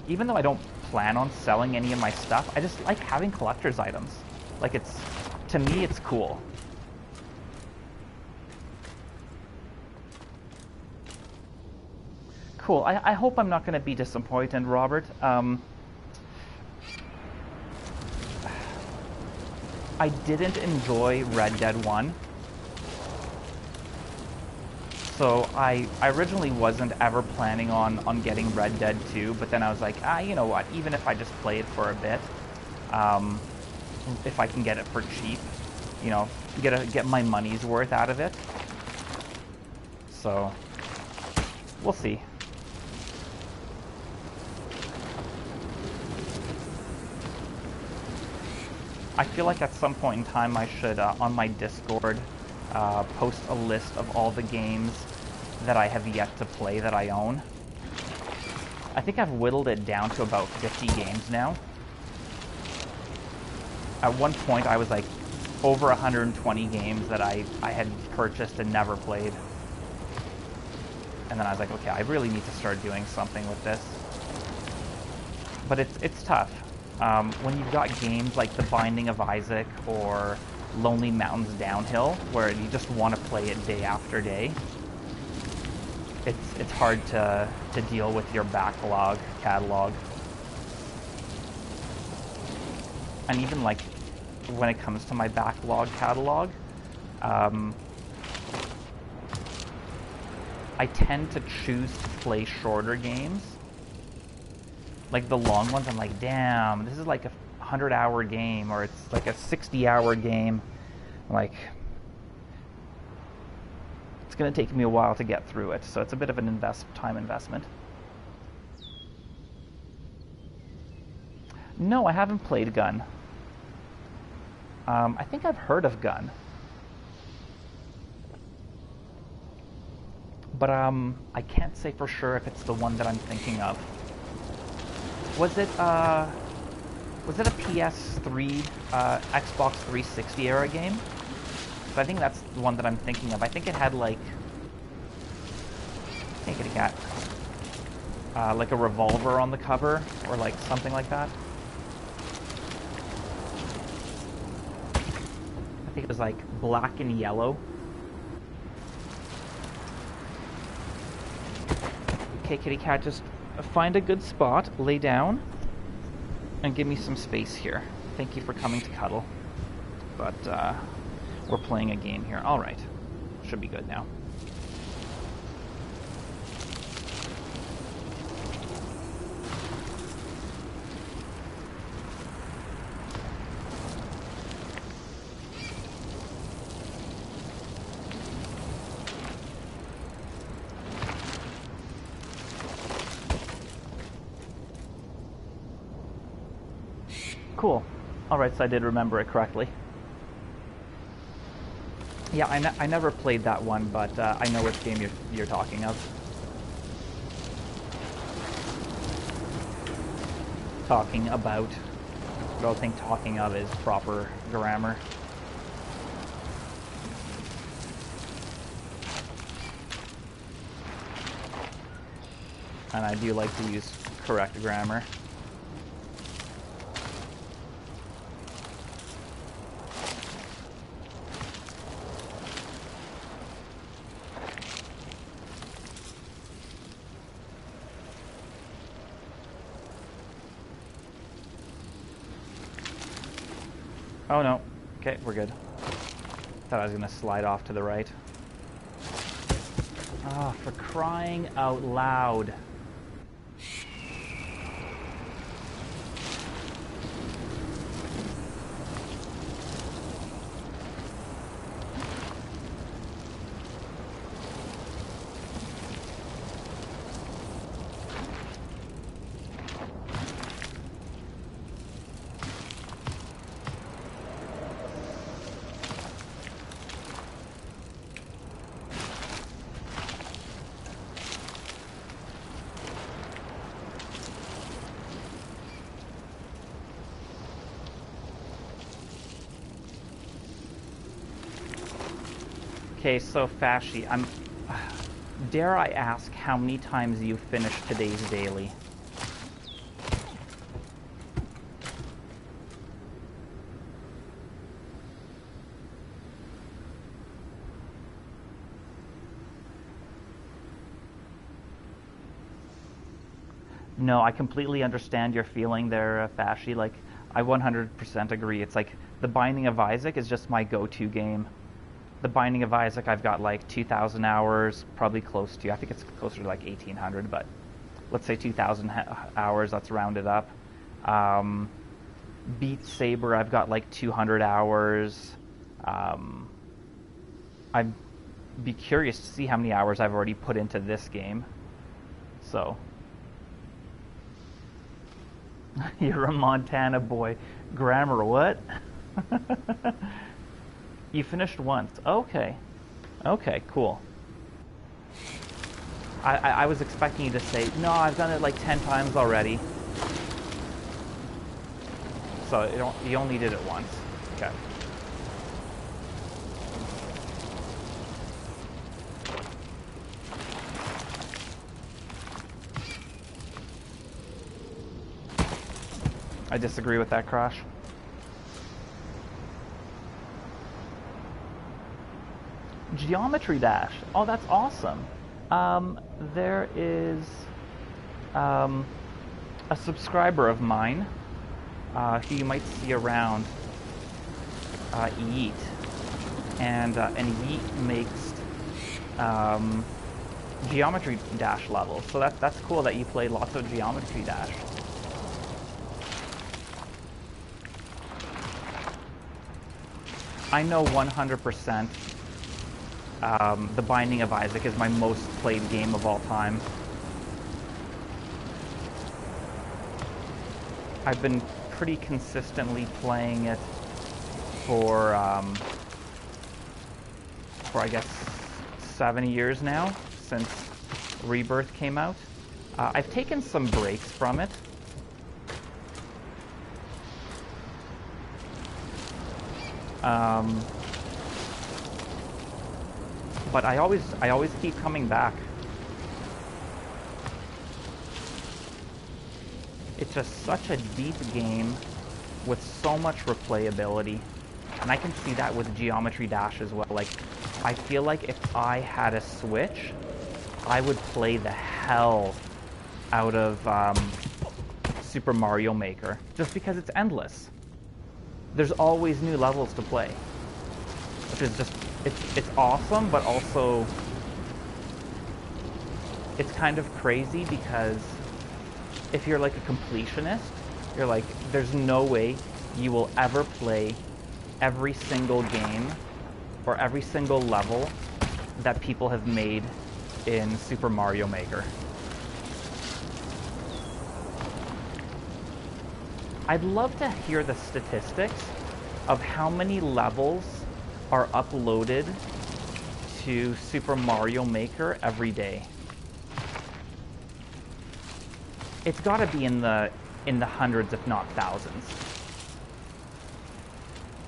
Even though I don't plan on selling any of my stuff, I just like having collector's items. Like to me, it's cool. Cool. I hope I'm not going to be disappointed, Robert. I didn't enjoy Red Dead 1. So I originally wasn't ever planning on getting Red Dead 2, but then I was like, you know what, even if I just play it for a bit, if I can get it for cheap, you know, get my money's worth out of it. So, we'll see. I feel like at some point in time I should, on my Discord, post a list of all the games that I have yet to play that I own. I think I've whittled it down to about 50 games now. At one point I was like over 120 games that I had purchased and never played. And then I was like, okay, I really need to start doing something with this. But it's tough. When you've got games like The Binding of Isaac or Lonely Mountains Downhill, where you just want to play it day after day, it's hard to deal with your backlog catalog. And even like when it comes to my backlog catalog, I tend to choose to play shorter games. Like the long ones, I'm like, damn, this is like a 100-hour game, or it's like a 60-hour game. Like, it's going to take me a while to get through it, so it's a bit of an time investment. No, I haven't played Gun. I think I've heard of Gun. But I can't say for sure if it's the one that I'm thinking of. Was it a PS3, Xbox 360 era game? So I think that's the one that I'm thinking of. I think it had like, I think it got like a revolver on the cover, or like something like that. I think it was like black and yellow. Okay, kitty cat, just find a good spot, lay down, and give me some space here. Thank you for coming to cuddle. But we're playing a game here. All right, should be good now. Cool. Alright, so I did remember it correctly. Yeah, I never played that one, but I know which game you're talking of. Talking about. I don't think talking of is proper grammar. And I do like to use correct grammar. Oh no. Okay, we're good. Thought I was gonna slide off to the right. Ah, for crying out loud. Okay, so Fashy, dare I ask how many times you finished today's daily? No, I completely understand your feeling there, Fashy. Like, I 100% agree. It's like, The Binding of Isaac is just my go-to game. The Binding of Isaac, I've got like 2,000 hours, probably close to, I think it's closer to like 1,800, but let's say 2,000 hours, that's rounded up. Beat Saber, I've got like 200 hours. I'd be curious to see how many hours I've already put into this game. So, you're a Montana boy. Grammar, what? You finished once. Okay. Okay, cool. I was expecting you to say, no, I've done it like 10 times already. So you only did it once. Okay. I disagree with that, Crash. Geometry Dash. Oh, that's awesome. There is a subscriber of mine who you might see around, Yeet, and Yeet makes Geometry Dash levels. So that's cool that you play lots of Geometry Dash. I know 100%. The Binding of Isaac is my most played game of all time. I've been pretty consistently playing it for I guess 7 years now, since Rebirth came out. I've taken some breaks from it. But I always keep coming back. It's just such a deep game with so much replayability. And I can see that with Geometry Dash as well. Like, I feel like if I had a Switch, I would play the hell out of Super Mario Maker, just because it's endless. There's always new levels to play, which is just, it's awesome, but also it's kind of crazy because if you're like a completionist, you're like, there's no way you will ever play every single game or every single level that people have made in Super Mario Maker. I'd love to hear the statistics of how many levels are uploaded to Super Mario Maker every day. It's got to be in the hundreds, if not thousands.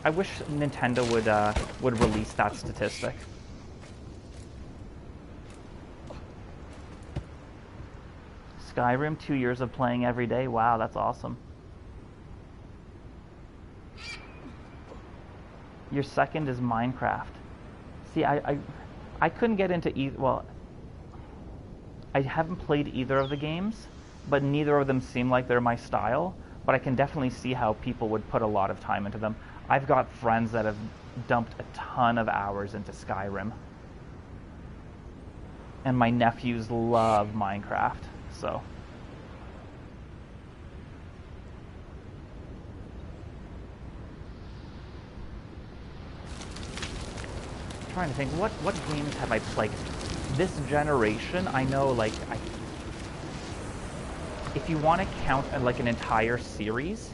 I wish Nintendo would release that statistic. Skyrim, 2 years of playing every day. Wow, that's awesome. Your second is Minecraft. See, I couldn't get into either. Well, I haven't played either of the games, but neither of them seem like they're my style. But I can definitely see how people would put a lot of time into them. I've got friends that have dumped a ton of hours into Skyrim. And my nephews love Minecraft, so. I'm trying to think, what games have I played? This generation, I know, like, if you want to count like an entire series,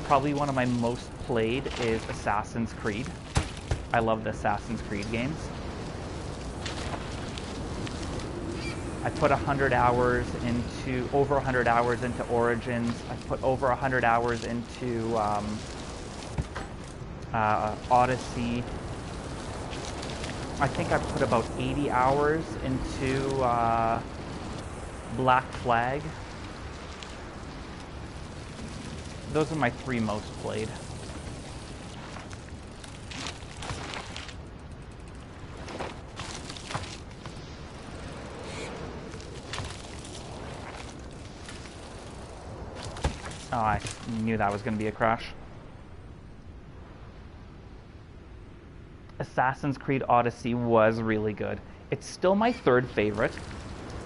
probably one of my most played is Assassin's Creed. I love the Assassin's Creed games. I put 100 hours into, over 100 hours into Origins. I put over 100 hours into Odyssey. I think I put about 80 hours into Black Flag. Those are my 3 most played. Oh, I knew that was going to be a crash. Assassin's Creed Odyssey was really good. It's still my third favorite.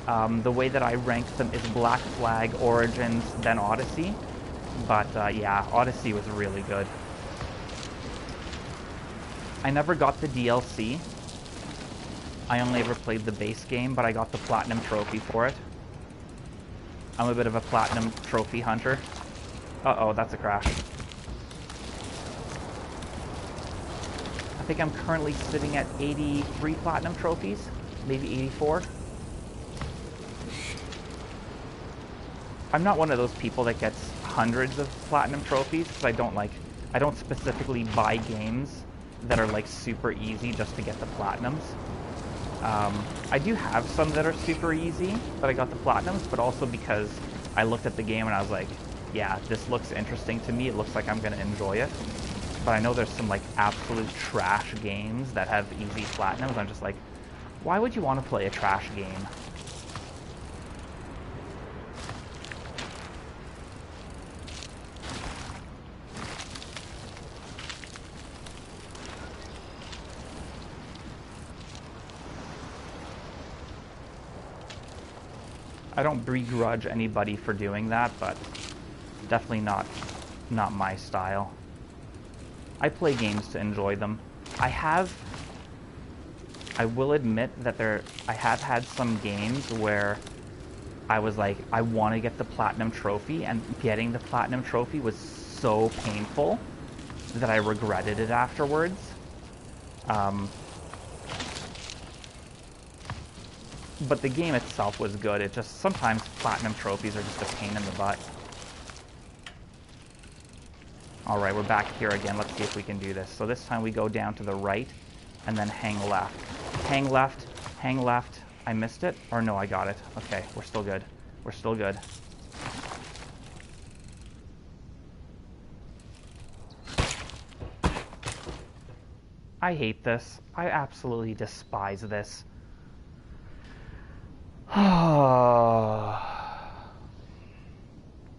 The way that I ranked them is Black Flag, Origins, then Odyssey. But yeah, Odyssey was really good. I never got the DLC. I only ever played the base game, but I got the Platinum Trophy for it. I'm a bit of a Platinum Trophy hunter. Uh-oh, that's a crash. I think I'm currently sitting at 83 Platinum Trophies, maybe 84. I'm not one of those people that gets hundreds of Platinum Trophies, because I don't specifically buy games that are like super easy just to get the Platinums. I do have some that are super easy that I got the Platinums, but also because I looked at the game and I was like, yeah, this looks interesting to me, it looks like I'm going to enjoy it. But I know there's some like absolute trash games that have easy Platinums. I'm just like, why would you want to play a trash game? I don't begrudge anybody for doing that, but definitely not my style. I play games to enjoy them. I will admit that I have had some games where I was like, I want to get the Platinum Trophy, and getting the Platinum Trophy was so painful that I regretted it afterwards. But the game itself was good. It just, sometimes Platinum Trophies are just a pain in the butt. Alright, we're back here again. Let's see if we can do this. So this time we go down to the right and then hang left. Hang left, hang left. I missed it? Or no, I got it. Okay, we're still good. We're still good. I hate this. I absolutely despise this.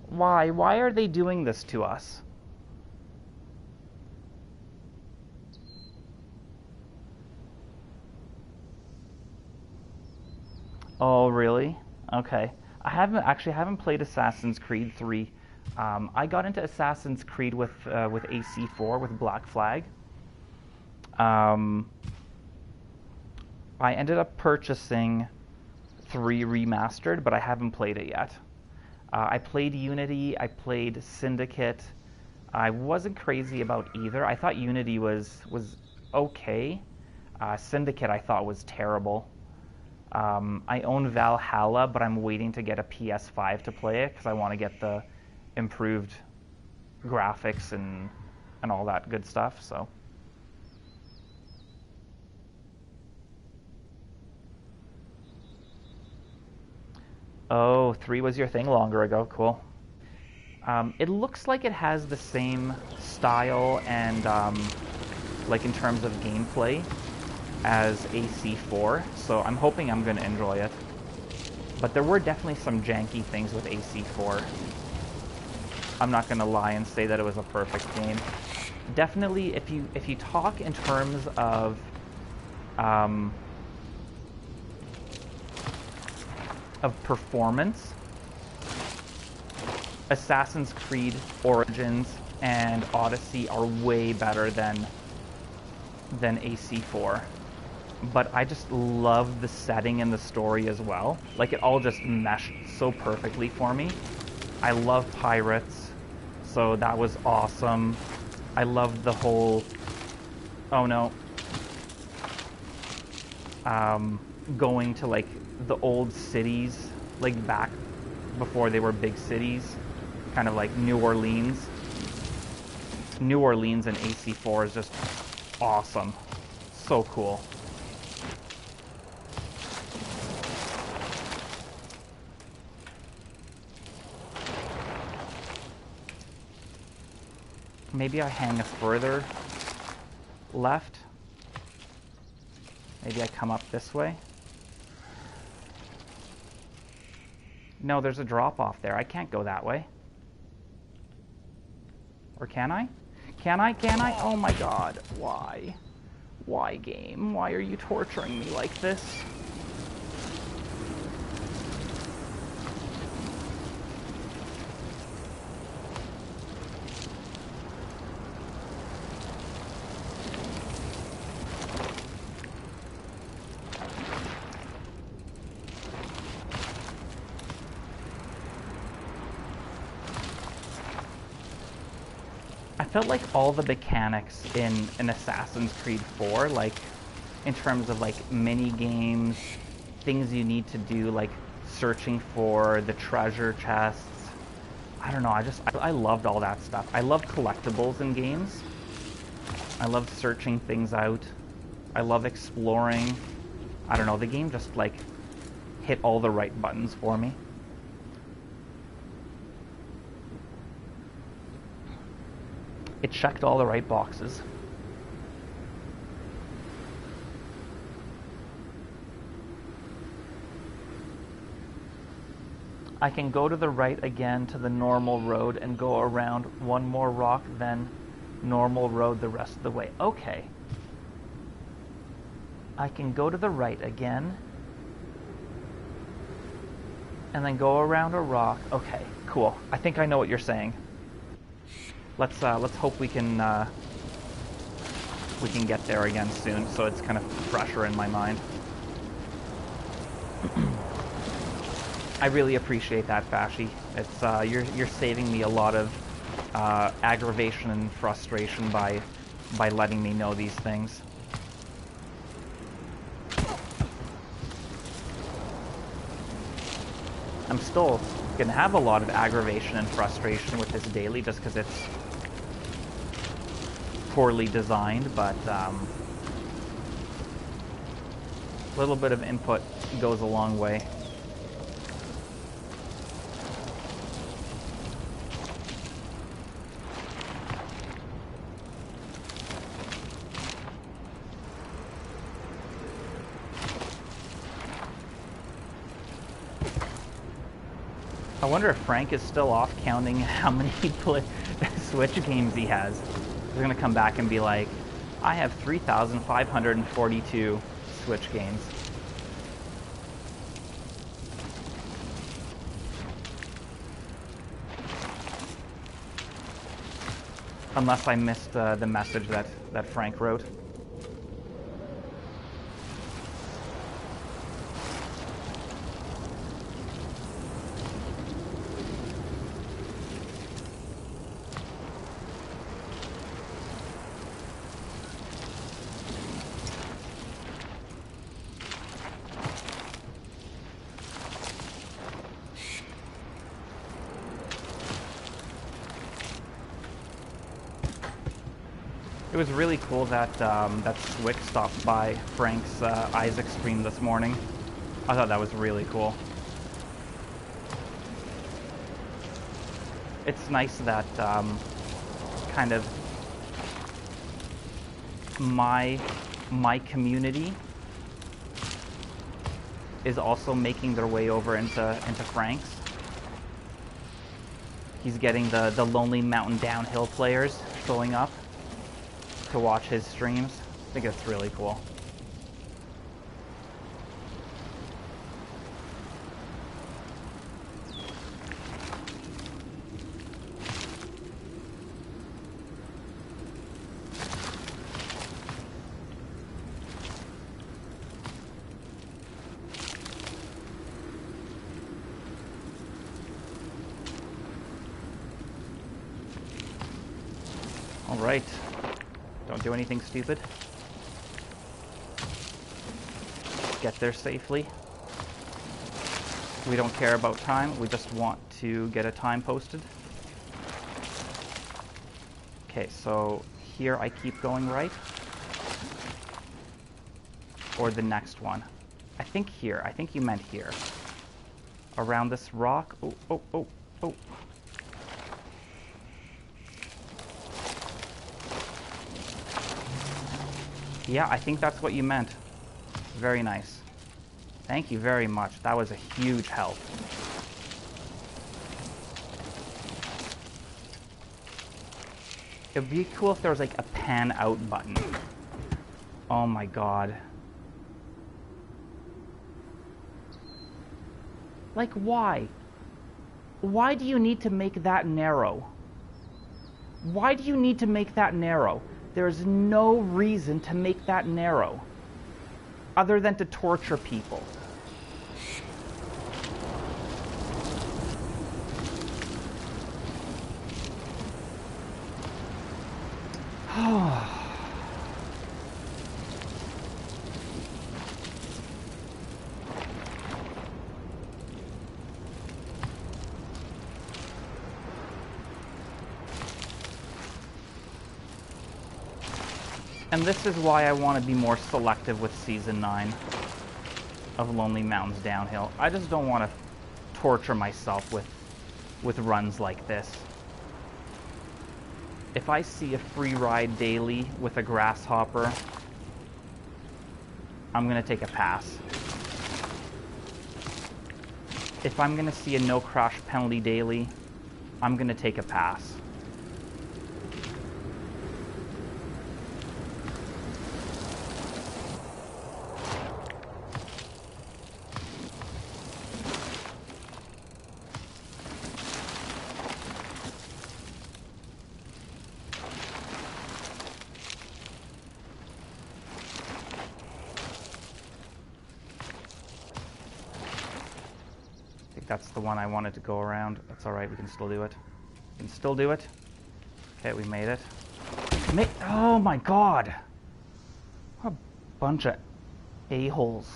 Why? Why are they doing this to us? Oh, really? Okay. I haven't played Assassin's Creed 3. I got into Assassin's Creed with AC4, with Black Flag. I ended up purchasing 3 Remastered, but I haven't played it yet. I played Unity, I played Syndicate. I wasn't crazy about either. I thought Unity was okay. Syndicate I thought was terrible. I own Valhalla, but I'm waiting to get a PS5 to play it because I want to get the improved graphics and all that good stuff. So. Oh, 3 was your thing longer ago. Cool. It looks like it has the same style and like in terms of gameplay as AC4, so I'm hoping I'm going to enjoy it. But there were definitely some janky things with AC4. I'm not going to lie and say that it was a perfect game. Definitely, if you talk in terms of performance, Assassin's Creed Origins and Odyssey are way better than AC4. But I just love the setting and the story as well. Like, it all just meshed so perfectly for me. I love pirates, so that was awesome. I loved the whole... Oh no. Going to, like, the old cities, like, back before they were big cities. Kind of like New Orleans. New Orleans in AC4 is just awesome. So cool. Maybe I hang a further left. Maybe I come up this way. No, there's a drop-off there. I can't go that way. Or can I? Can I? Can I? Oh my god. Why? Why, game? Why are you torturing me like this? I felt like all the mechanics in an Assassin's Creed 4, like in terms of like mini games, things you need to do, like searching for the treasure chests. I don't know, I loved all that stuff. I love collectibles in games. I love searching things out. I love exploring. I don't know, the game just like hit all the right buttons for me. It checked all the right boxes. I can go to the right again to the normal road and go around one more rock, then normal road the rest of the way. Okay. I can go to the right again and then go around a rock. Okay, cool. I think I know what you're saying. Let's hope we can get there again soon, so it's kind of fresher in my mind. I really appreciate that, Fashy. It's you're saving me a lot of aggravation and frustration by letting me know these things. I'm still gonna have a lot of aggravation and frustration with this daily, just because it's poorly designed, but a little bit of input goes a long way. I wonder if Frank is still off counting how many Switch games he has. He's gonna come back and be like, I have 3,542 Switch games. Unless I missed the message that Frank wrote. It was really cool that that Wick stopped by Frank's Isaac stream this morning. I thought that was really cool. It's nice that kind of my community is also making their way over into Frank's. He's getting the Lonely Mountain Downhill players showing up to watch his streams. I think it's really cool. All right. Don't do anything stupid. Get there safely. We don't care about time. We just want to get a time posted. Okay, so here I keep going right. Or the next one. I think here. I think you meant here. Around this rock. Oh, oh, oh, oh. Yeah, I think that's what you meant. Very nice. Thank you very much. That was a huge help. It would be cool if there was like a pan out button. Oh my god. Like, why? Why do you need to make that narrow? Why do you need to make that narrow? There's no reason to make that narrow, other than to torture people. And this is why I want to be more selective with Season 9 of Lonely Mountains Downhill. I just don't want to torture myself with runs like this. If I see a free ride daily with a grasshopper, I'm going to take a pass. If I'm going to see a no crash penalty daily, I'm going to take a pass. That's the one I wanted to go around. That's alright, we can still do it. We can still do it. Okay, we made it. Oh my god! What a bunch of a-holes.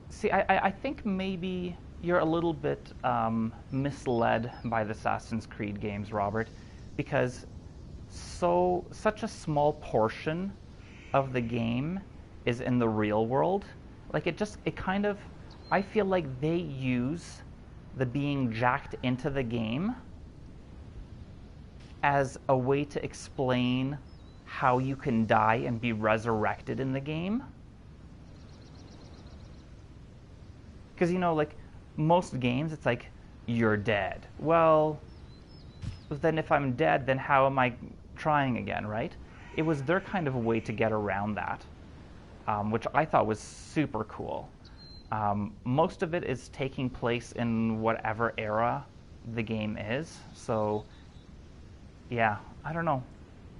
See, I think maybe you're a little bit misled by the Assassin's Creed games, Robert, because such a small portion of the game is in the real world. Like, it kind of, I feel like they use the being jacked into the game as a way to explain how you can die and be resurrected in the game. Because, you know, like, most games, it's like, you're dead. Well, then if I'm dead, then how am I trying again, right? It was their kind of a way to get around that, which I thought was super cool. Most of it is taking place in whatever era the game is, so, yeah, I don't know.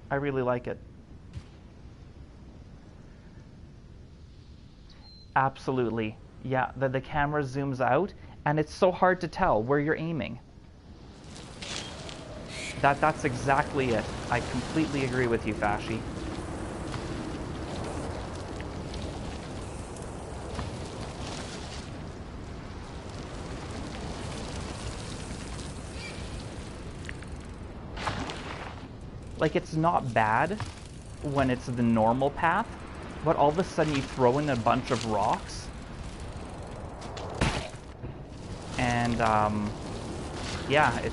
I really like it. Absolutely. Yeah, the camera zooms out, and it's so hard to tell where you're aiming. That's exactly it. I completely agree with you, Fashy. Like, it's not bad when it's the normal path, but all of a sudden you throw in a bunch of rocks, and yeah, it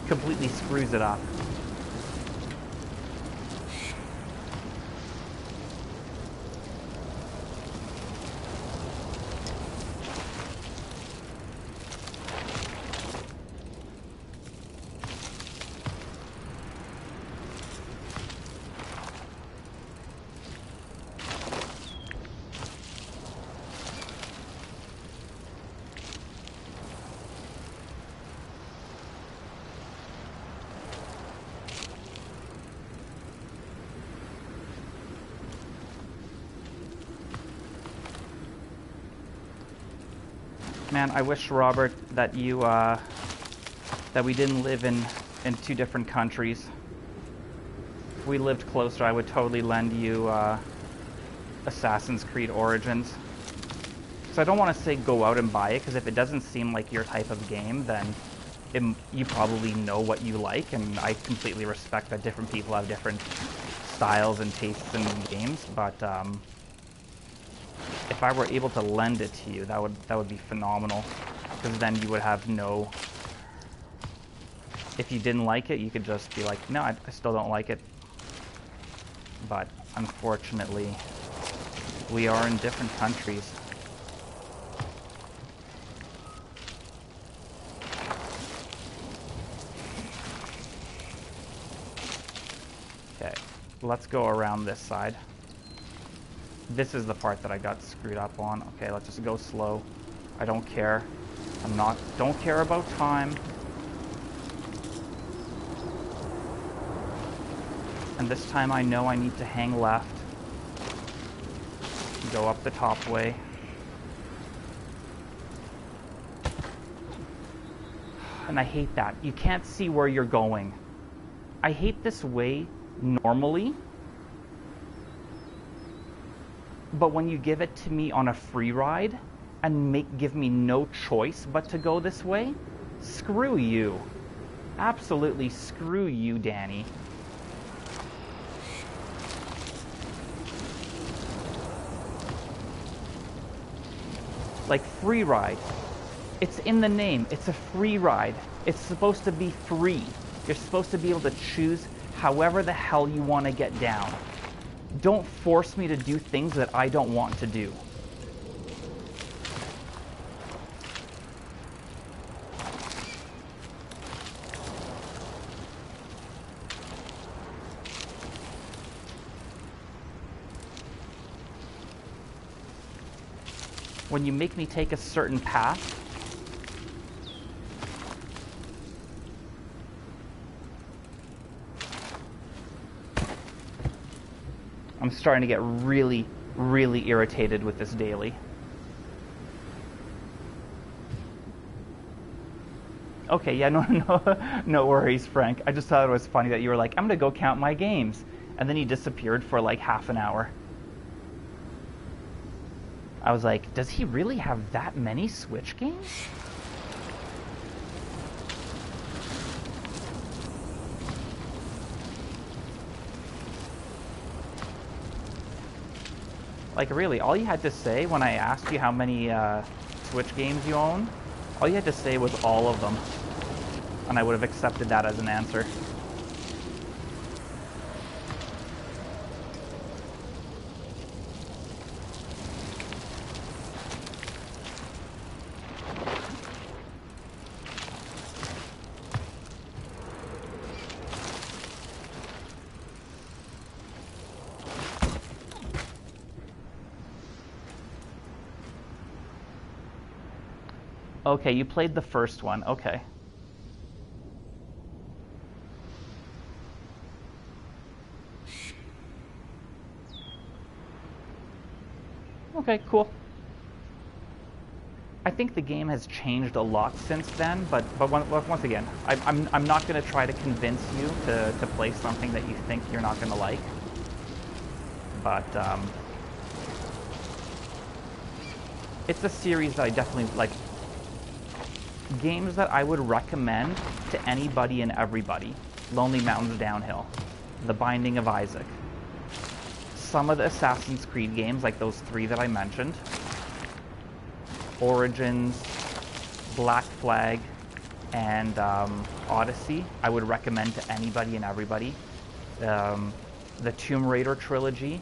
completely screws it up. Man, I wish, Robert, that that we didn't live in two different countries. If we lived closer, I would totally lend you Assassin's Creed Origins. So I don't want to say go out and buy it, because if it doesn't seem like your type of game, then you probably know what you like, and I completely respect that different people have different styles and tastes in games, but if I were able to lend it to you, that would be phenomenal, because then you would have no... If you didn't like it, you could just be like, no, I still don't like it. but unfortunately, we are in different countries. Okay, let's go around this side. This is the part that I got screwed up on. Okay, let's just go slow. I don't care. Don't care about time. And this time I know I need to hang left. Go up the top way. And I hate that. You can't see where you're going. I hate this way normally. But when you give it to me on a free ride and give me no choice but to go this way, screw you. Absolutely screw you, Danny. Like, free ride. It's in the name. It's a free ride. It's supposed to be free. You're supposed to be able to choose however the hell you want to get down. Don't force me to do things that I don't want to do. When you make me take a certain path, I'm starting to get really, really irritated with this daily. Okay, yeah, no worries, Frank. I just thought it was funny that you were like, I'm gonna go count my games. And then you disappeared for like half an hour. I was like, does he really have that many Switch games? Like, really, all you had to say when I asked you how many Switch games you own, all you had to say was all of them. And I would have accepted that as an answer. Okay, you played the first one. Okay. Okay, cool. I think the game has changed a lot since then, but once again, I'm not going to try to convince you to play something that you think you're not going to like. But it's a series that I definitely like. Games that I would recommend to anybody and everybody. Lonely Mountains Downhill, The Binding of Isaac, some of the Assassin's Creed games, like those 3 that I mentioned, Origins, Black Flag, and Odyssey, I would recommend to anybody and everybody. The Tomb Raider trilogy,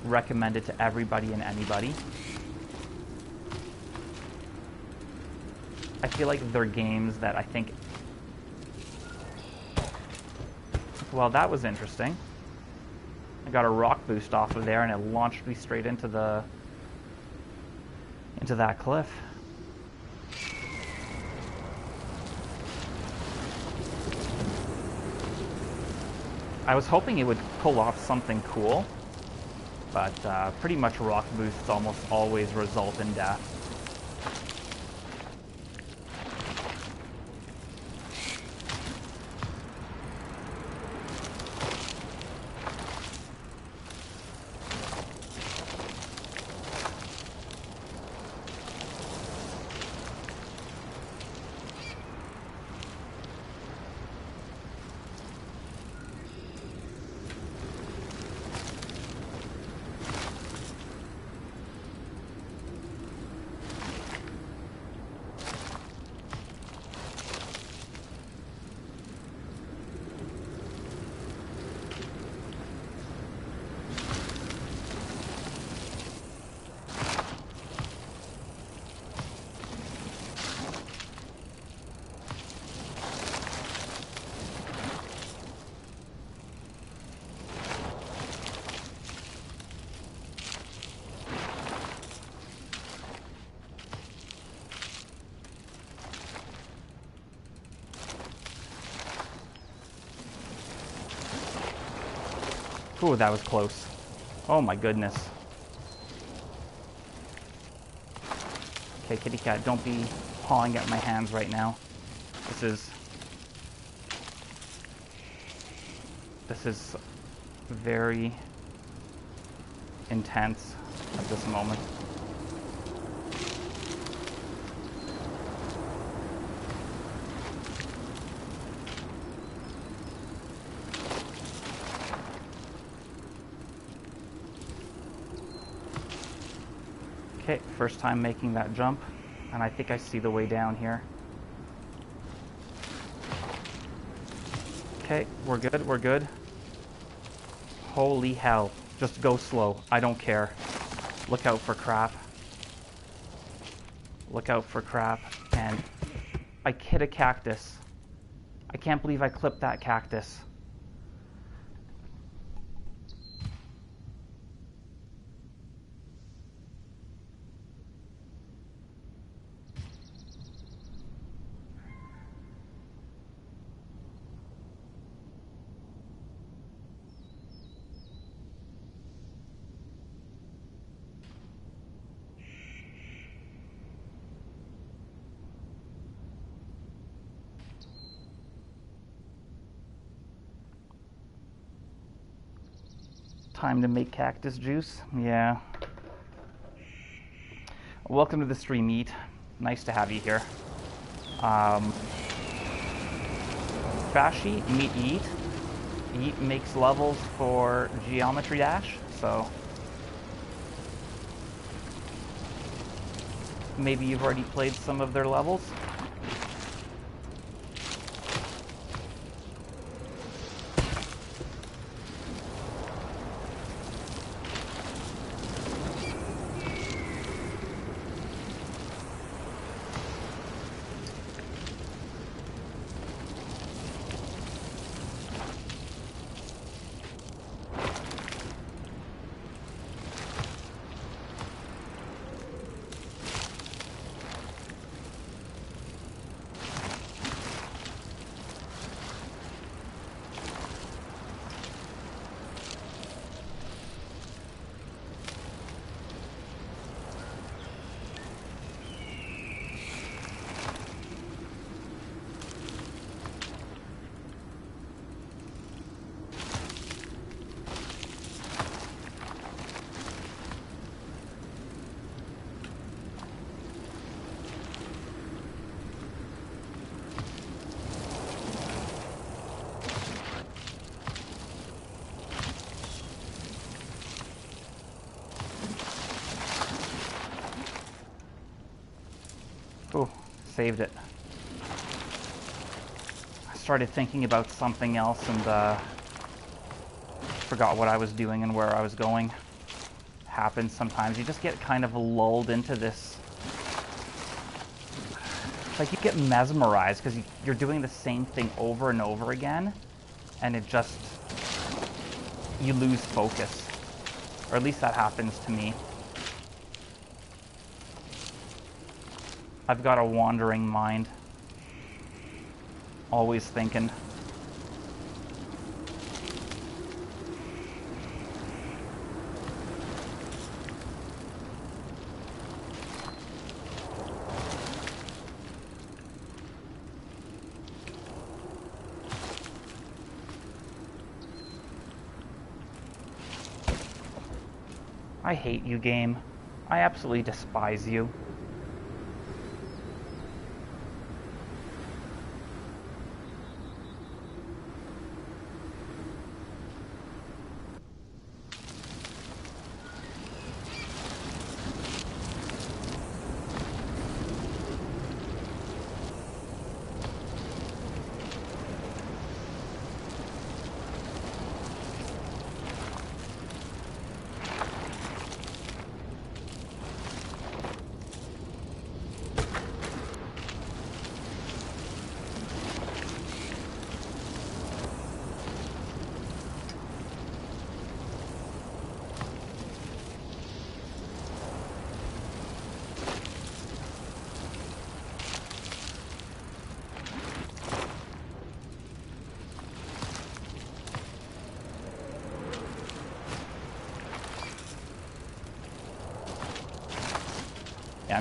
recommend it to everybody and anybody. I feel like they're games that I think... Well, that was interesting. I got a rock boost off of there and it launched me straight into that cliff. I was hoping it would pull off something cool, but pretty much rock boosts almost always result in death. Ooh, that was close. Oh my goodness. Okay, kitty cat, don't be pawing at my hands right now. This is very intense at this moment. Okay, first time making that jump, and I think I see the way down here. Okay, we're good, we're good. Holy hell. Just go slow. I don't care. Look out for crap. Look out for crap. And I hit a cactus. I can't believe I clipped that cactus. Time to make cactus juice. Yeah. Welcome to the stream, Eat. Nice to have you here. Fashi, meet Eat. Eat makes levels for Geometry Dash, so maybe you've already played some of their levels. Ooh, saved it. I started thinking about something else and forgot what I was doing and where I was going. Happens sometimes. You just get kind of lulled into this. It's like you get mesmerized because you're doing the same thing over and over again, and it just, you lose focus. Or at least that happens to me. I've got a wandering mind. Always thinking. I hate you, game. I absolutely despise you.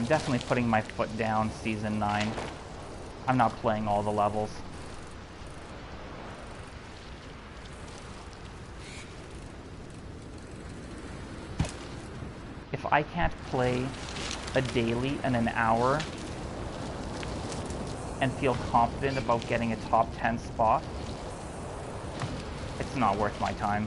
I'm definitely putting my foot down Season 9. I'm not playing all the levels. If I can't play a daily in an hour and feel confident about getting a top 10 spot, it's not worth my time.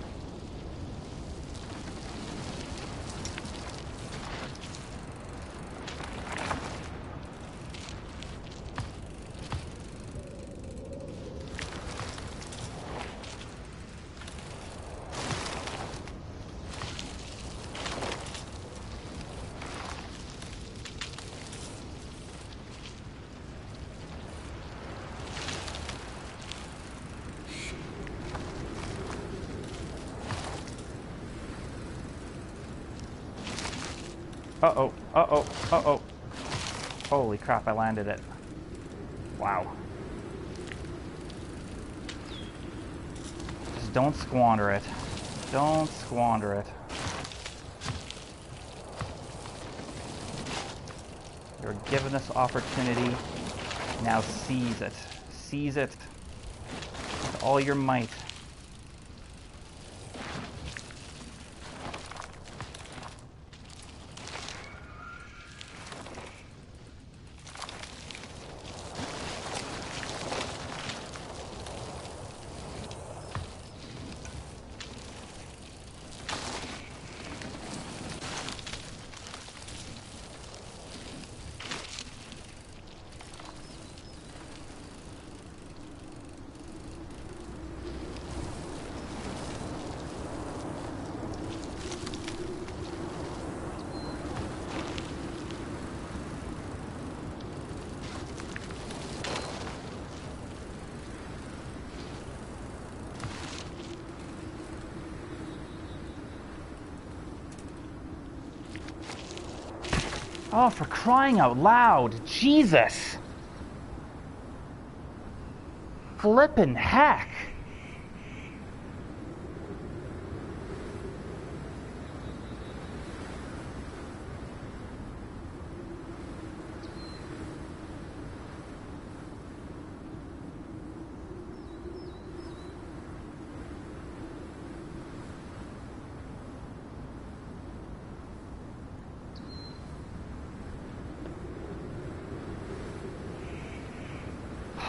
Uh-oh, uh-oh, uh-oh. Holy crap, I landed it. Wow. Just don't squander it. Don't squander it. You're given this opportunity. Now seize it. Seize it with all your might. Oh, for crying out loud. Jesus. Flippin' heck.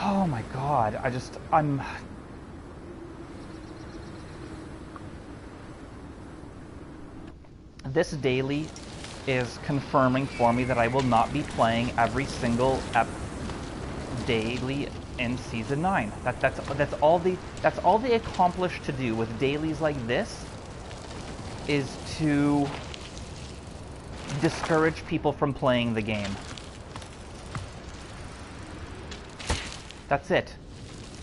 Oh my god, I'm... This daily is confirming for me that I will not be playing every single daily in Season 9. That's all they accomplish to do with dailies like this, is to discourage people from playing the game. That's it.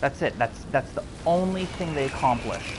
That's it. That's the only thing they accomplish.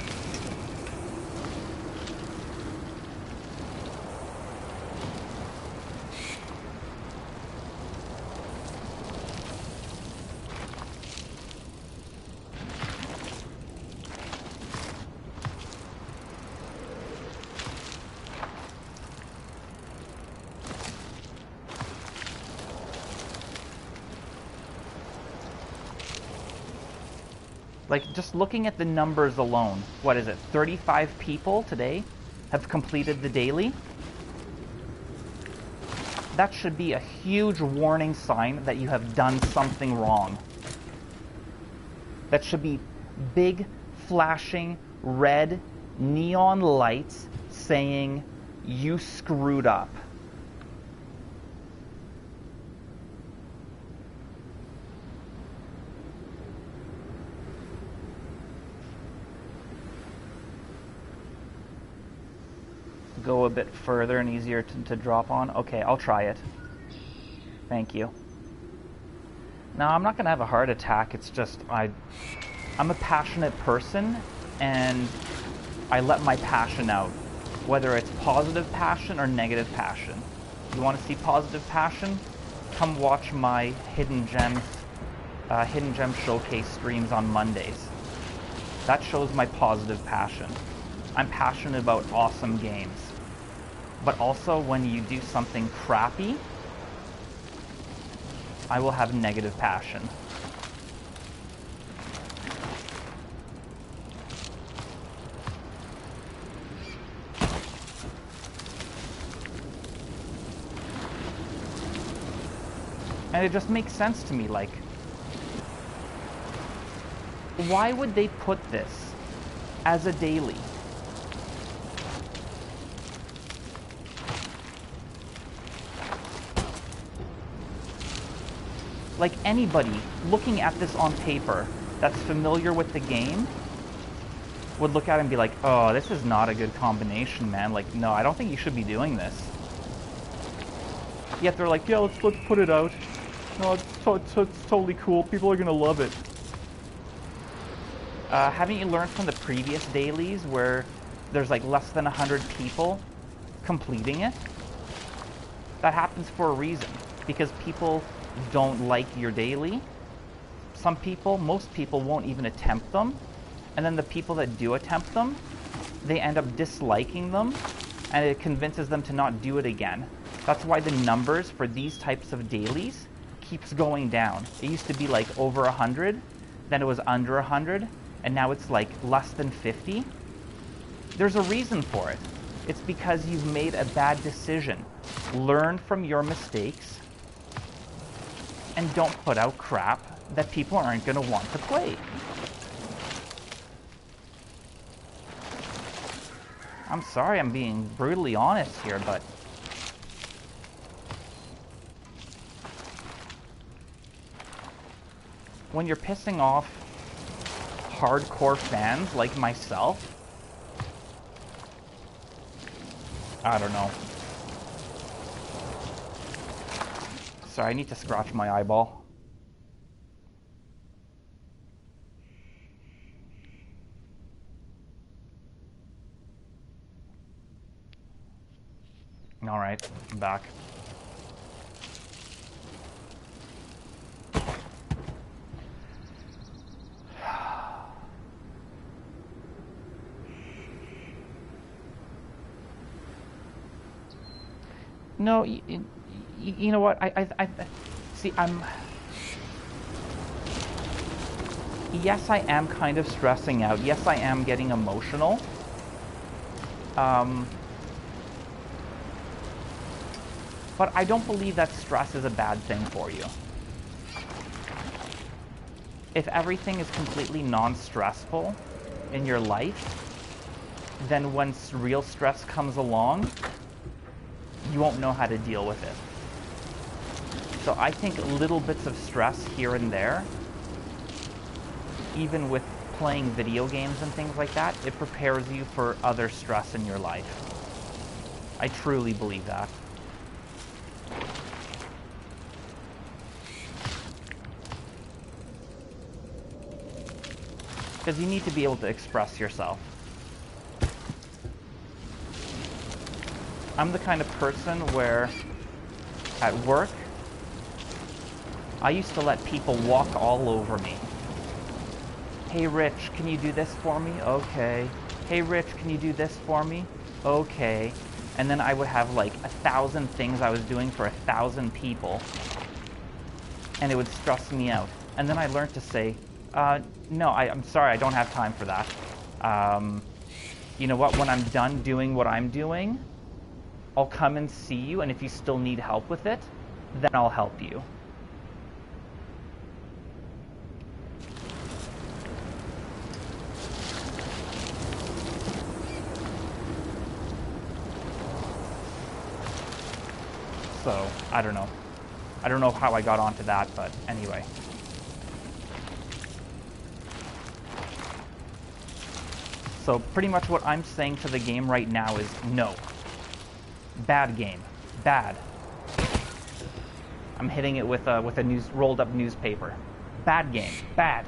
Like, just looking at the numbers alone, what is it, 35 people today have completed the daily? That should be a huge warning sign that you have done something wrong. That should be big, flashing, red, neon lights saying, you screwed up. Go a bit further and easier to drop on. Okay, I'll try it. Thank you. Now, I'm not going to have a heart attack. It's just I'm a passionate person, and I let my passion out, whether it's positive passion or negative passion. You want to see positive passion? Come watch my Hidden Gem Showcase streams on Mondays. That shows my positive passion. I'm passionate about awesome games. But also, when you do something crappy, I will have negative passion. And it just makes sense to me, like, why would they put this as a daily? Like, anybody looking at this on paper that's familiar with the game would look at it and be like, oh, this is not a good combination, man. Like, no, I don't think you should be doing this. Yet they're like, yeah, let's put it out. No, it's totally cool. People are gonna love it. Haven't you learned from the previous dailies where there's like less than 100 people completing it? That happens for a reason. Because people don't like your daily. Some people, most people won't even attempt them. And then the people that do attempt them, they end up disliking them. And it convinces them to not do it again. That's why the numbers for these types of dailies keeps going down. It used to be like over 100, then it was under 100, and now it's like less than 50. There's a reason for it. It's because you've made a bad decision. Learn from your mistakes and don't put out crap that people aren't going to want to play. I'm sorry I'm being brutally honest here, but when you're pissing off hardcore fans like myself, I don't know. Sorry, I need to scratch my eyeball. All right, I'm back. No, you know what? I see. Yes, I am kind of stressing out. Yes, I am getting emotional. But I don't believe that stress is a bad thing for you. If everything is completely non-stressful in your life, then when real stress comes along, you won't know how to deal with it. So I think little bits of stress here and there, even with playing video games and things like that, it prepares you for other stress in your life. I truly believe that. Because you need to be able to express yourself. I'm the kind of person where, at work, I used to let people walk all over me. Hey Rich, can you do this for me? Okay. Hey Rich, can you do this for me? Okay. And then I would have like 1,000 things I was doing for 1,000 people. And it would stress me out. And then I learned to say, no, I'm sorry, I don't have time for that. You know what, when I'm done doing what I'm doing, I'll come and see you, and if you still need help with it, then I'll help you. So, I don't know. I don't know how I got onto that, but anyway. So pretty much what I'm saying to the game right now is no. Bad game. Bad. I'm hitting it with a rolled up newspaper. Bad game. Bad.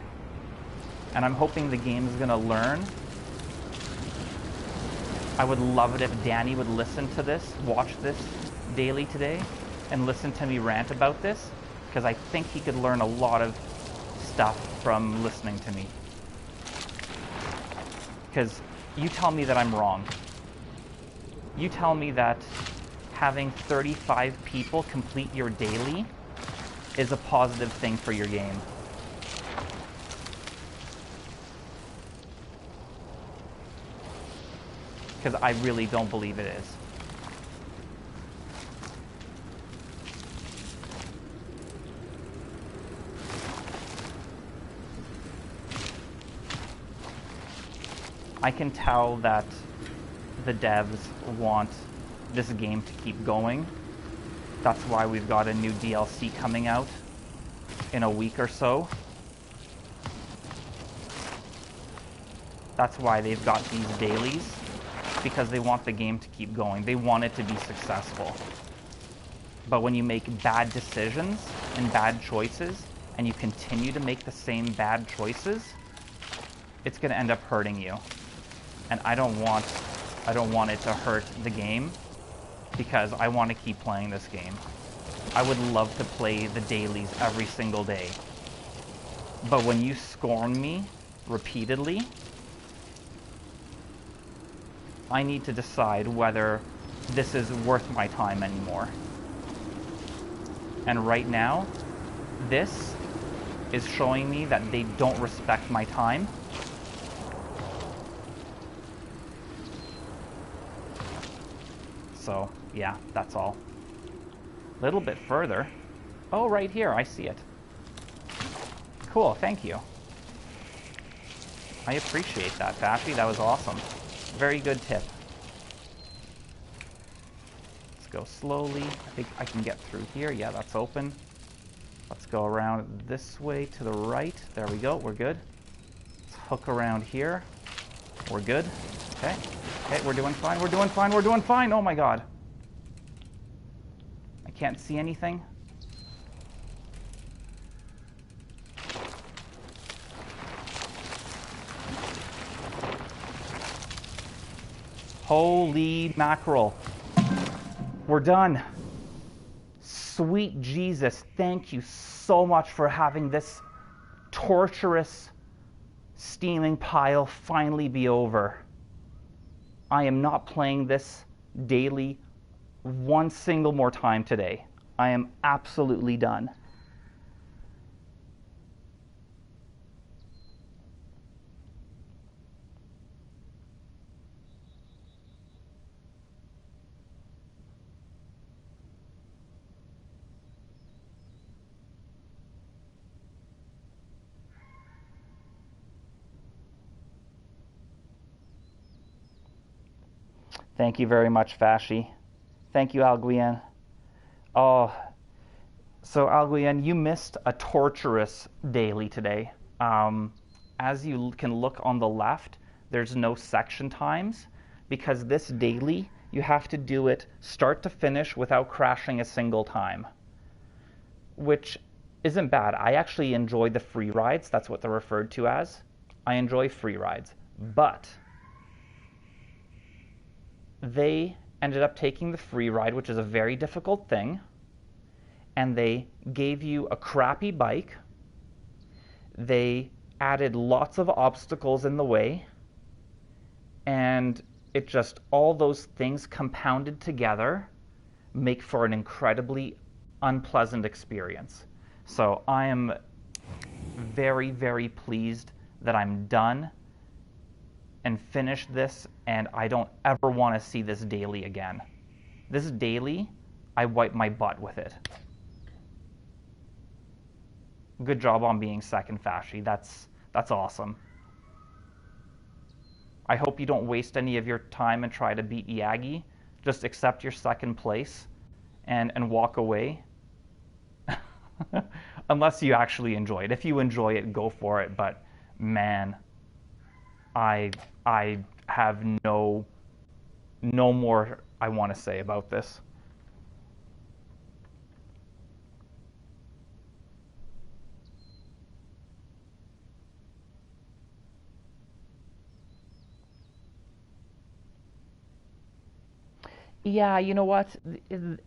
And I'm hoping the game is gonna learn. I would love it if Danny would listen to this, watch this daily today, and listen to me rant about this, because I think he could learn a lot of stuff from listening to me. Because you tell me that I'm wrong. You tell me that having 35 people complete your daily is a positive thing for your game. Because I really don't believe it is. I can tell that the devs want this game to keep going. That's why we've got a new DLC coming out in a week or so. That's why they've got these dailies, because they want the game to keep going. They want it to be successful. But when you make bad decisions and bad choices, and you continue to make the same bad choices, it's going to end up hurting you. And I don't want it to hurt the game, because I want to keep playing this game. I would love to play the dailies every single day. But when you scorn me repeatedly, I need to decide whether this is worth my time anymore. And right now, this is showing me that they don't respect my time. So, yeah, that's all. A little bit further. Oh, right here, I see it. Cool, thank you. I appreciate that, Fashy. That was awesome. Very good tip. Let's go slowly. I think I can get through here. Yeah, that's open. Let's go around this way to the right. There we go, we're good. Let's hook around here. We're good. Okay. Okay, we're doing fine, we're doing fine, we're doing fine! Oh my god. I can't see anything. Holy mackerel. We're done. Sweet Jesus, thank you so much for having this torturous, steaming pile finally be over. I am not playing this daily one single more time today. I am absolutely done. Thank you very much, Fashy. Thank you, Alguien. Oh, so Alguien, you missed a torturous daily today. As you can look on the left, there's no section times, because this daily, you have to do it start to finish without crashing a single time, which isn't bad. I actually enjoy the free rides. That's what they're referred to as. I enjoy free rides, but they ended up taking the free ride, which is a very difficult thing, and they gave you a crappy bike. They added lots of obstacles in the way, and it just, all those things compounded together make for an incredibly unpleasant experience. So I am very, very pleased that I'm done and finished this, and I don't ever want to see this daily again. This daily, I wipe my butt with it. Good job on being second, Fashy. That's awesome. I hope you don't waste any of your time and try to beat Yagi. Just accept your second place and walk away. Unless you actually enjoy it. If you enjoy it, go for it. But man, I have no more I want to say about this. Yeah, you know what?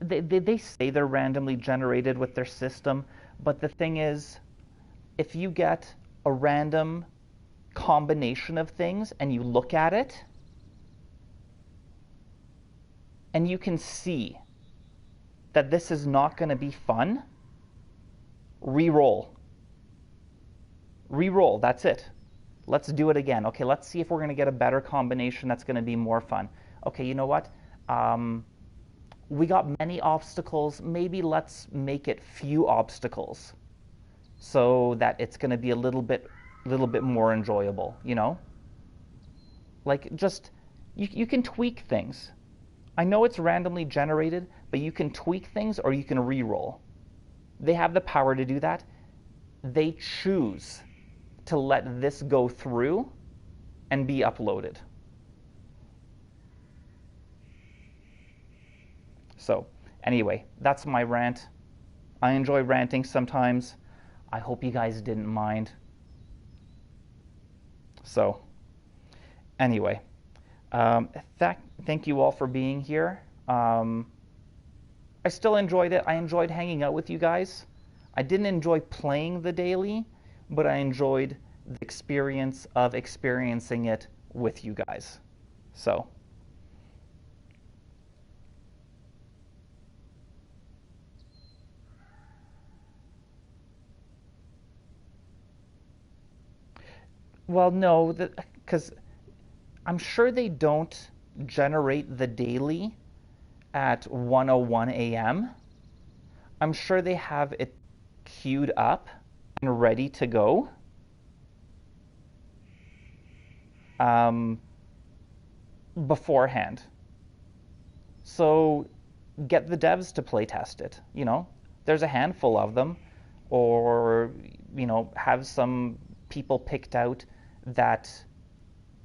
They say they're randomly generated with their system, but the thing is, if you get a random combination of things and you look at it, and you can see that this is not going to be fun, Re-roll. Re-roll, that's it. Let's do it again. Okay, let's see if we're going to get a better combination that's going to be more fun. Okay, you know what? We got many obstacles. Maybe let's make it few obstacles so that it's going to be a little bit more enjoyable, you know? Like, just, you can tweak things. I know it's randomly generated, but you can tweak things or you can re-roll. They have the power to do that. They choose to let this go through and be uploaded. So, anyway, that's my rant. I enjoy ranting sometimes. I hope you guys didn't mind. So, anyway, thank you all for being here. I still enjoyed it. I enjoyed hanging out with you guys. I didn't enjoy playing the daily, but I enjoyed the experience of experiencing it with you guys. So, well, no, because I'm sure they don't generate the daily at 1:01 a.m. I'm sure they have it queued up and ready to go. Beforehand. So get the devs to play test it, you know. There's a handful of them, or, you know, have some people picked out that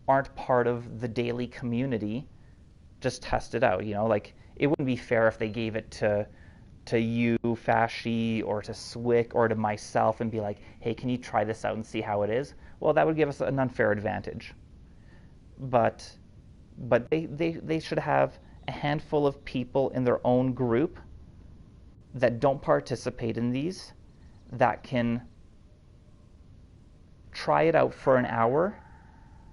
aren't part of the daily community just test it out, you know. Like, it wouldn't be fair if they gave it to you, Fashy, or to Swick, or to myself and be like, hey, can you try this out and see how it is? Well, that would give us an unfair advantage. But they should have a handful of people in their own group that don't participate in these that can try it out for an hour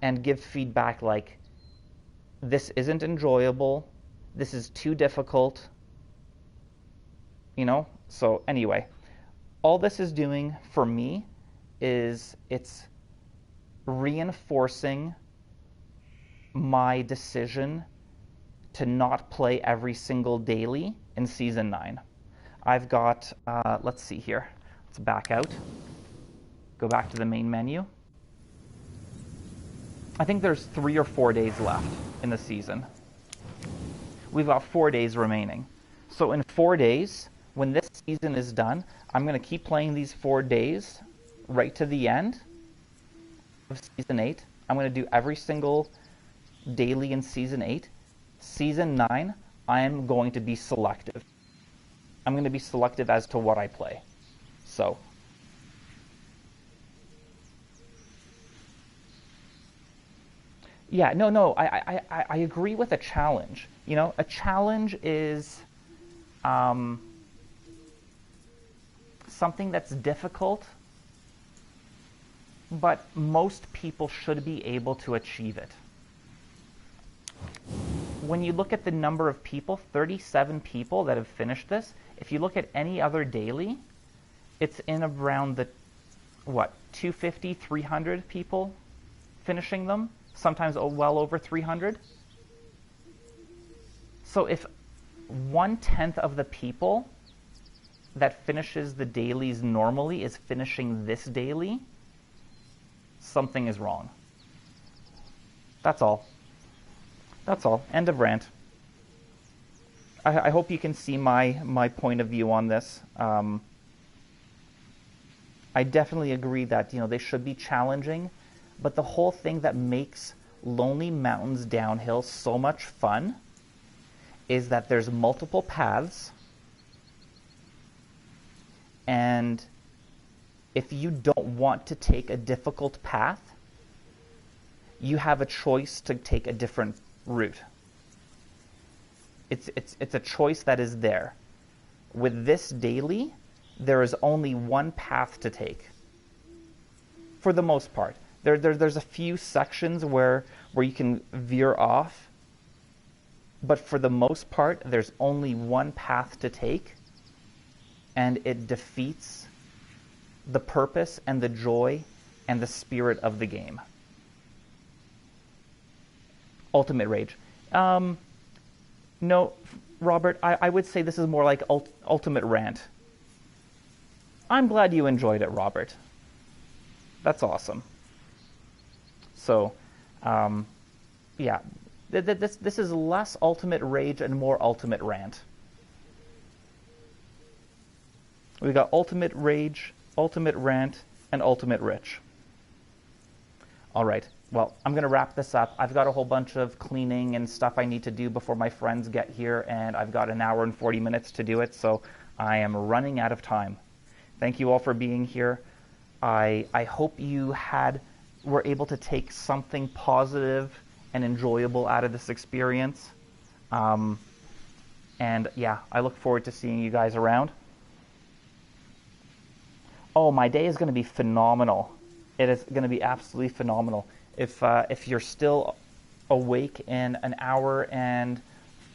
and give feedback like, this isn't enjoyable, this is too difficult, you know? So anyway, all this is doing for me is it's reinforcing my decision to not play every single daily in Season 9. I've got, let's see here. Let's back out. Go back to the main menu. I think there's 3 or 4 days left in the season. We've got 4 days remaining. So in 4 days, when this season is done, I'm going to keep playing these 4 days right to the end of Season 8. I'm going to do every single daily in Season 8. Season 9, I am going to be selective. I'm going to be selective as to what I play. So, yeah, no, I agree with a challenge. You know, a challenge is something that's difficult, but most people should be able to achieve it. When you look at the number of people, 37 people that have finished this, if you look at any other daily, it's in around the, 250, 300 people finishing them, sometimes well over 300. So if 1/10 of the people that finishes the dailies normally is finishing this daily, something is wrong. That's all. That's all. End of rant. I hope you can see my point of view on this. I definitely agree that, you know, they should be challenging, but the whole thing that makes Lonely Mountains Downhill so much fun is that there's multiple paths, and if you don't want to take a difficult path, you have a choice to take a different route. It's a choice that is there. With this daily, there is only one path to take. For the most part. There's a few sections where you can veer off, but for the most part, there's only one path to take, and it defeats the purpose and the joy and the spirit of the game. Ultimate Rage. No, Robert, I would say this is more like Ultimate Rant. I'm glad you enjoyed it, Robert. That's awesome. So, yeah, this is less Ultimate Rage and more Ultimate Rant. We got Ultimate Rage, Ultimate Rant, and UltimateRich. All right. Well, I'm going to wrap this up. I've got a whole bunch of cleaning and stuff I need to do before my friends get here, and I've got an hour and 40 minutes to do it, so I am running out of time. Thank you all for being here. I hope you were able to take something positive and enjoyable out of this experience. And yeah, I look forward to seeing you guys around. Oh, my day is going to be phenomenal. It is going to be absolutely phenomenal. If you're still awake in an hour and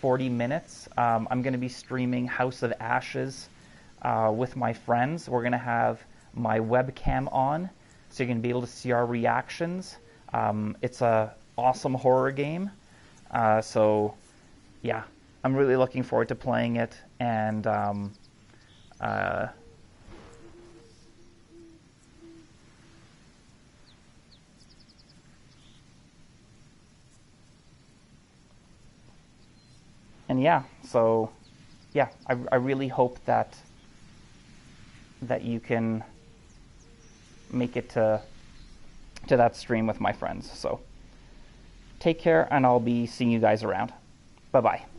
40 minutes, I'm going to be streaming House of Ashes with my friends. We're going to have my webcam on, so you're going to be able to see our reactions. It's a awesome horror game. So, yeah, I'm really looking forward to playing it. And yeah, so yeah, I really hope that you can make it to that stream with my friends. So take care, and I'll be seeing you guys around. Bye-bye.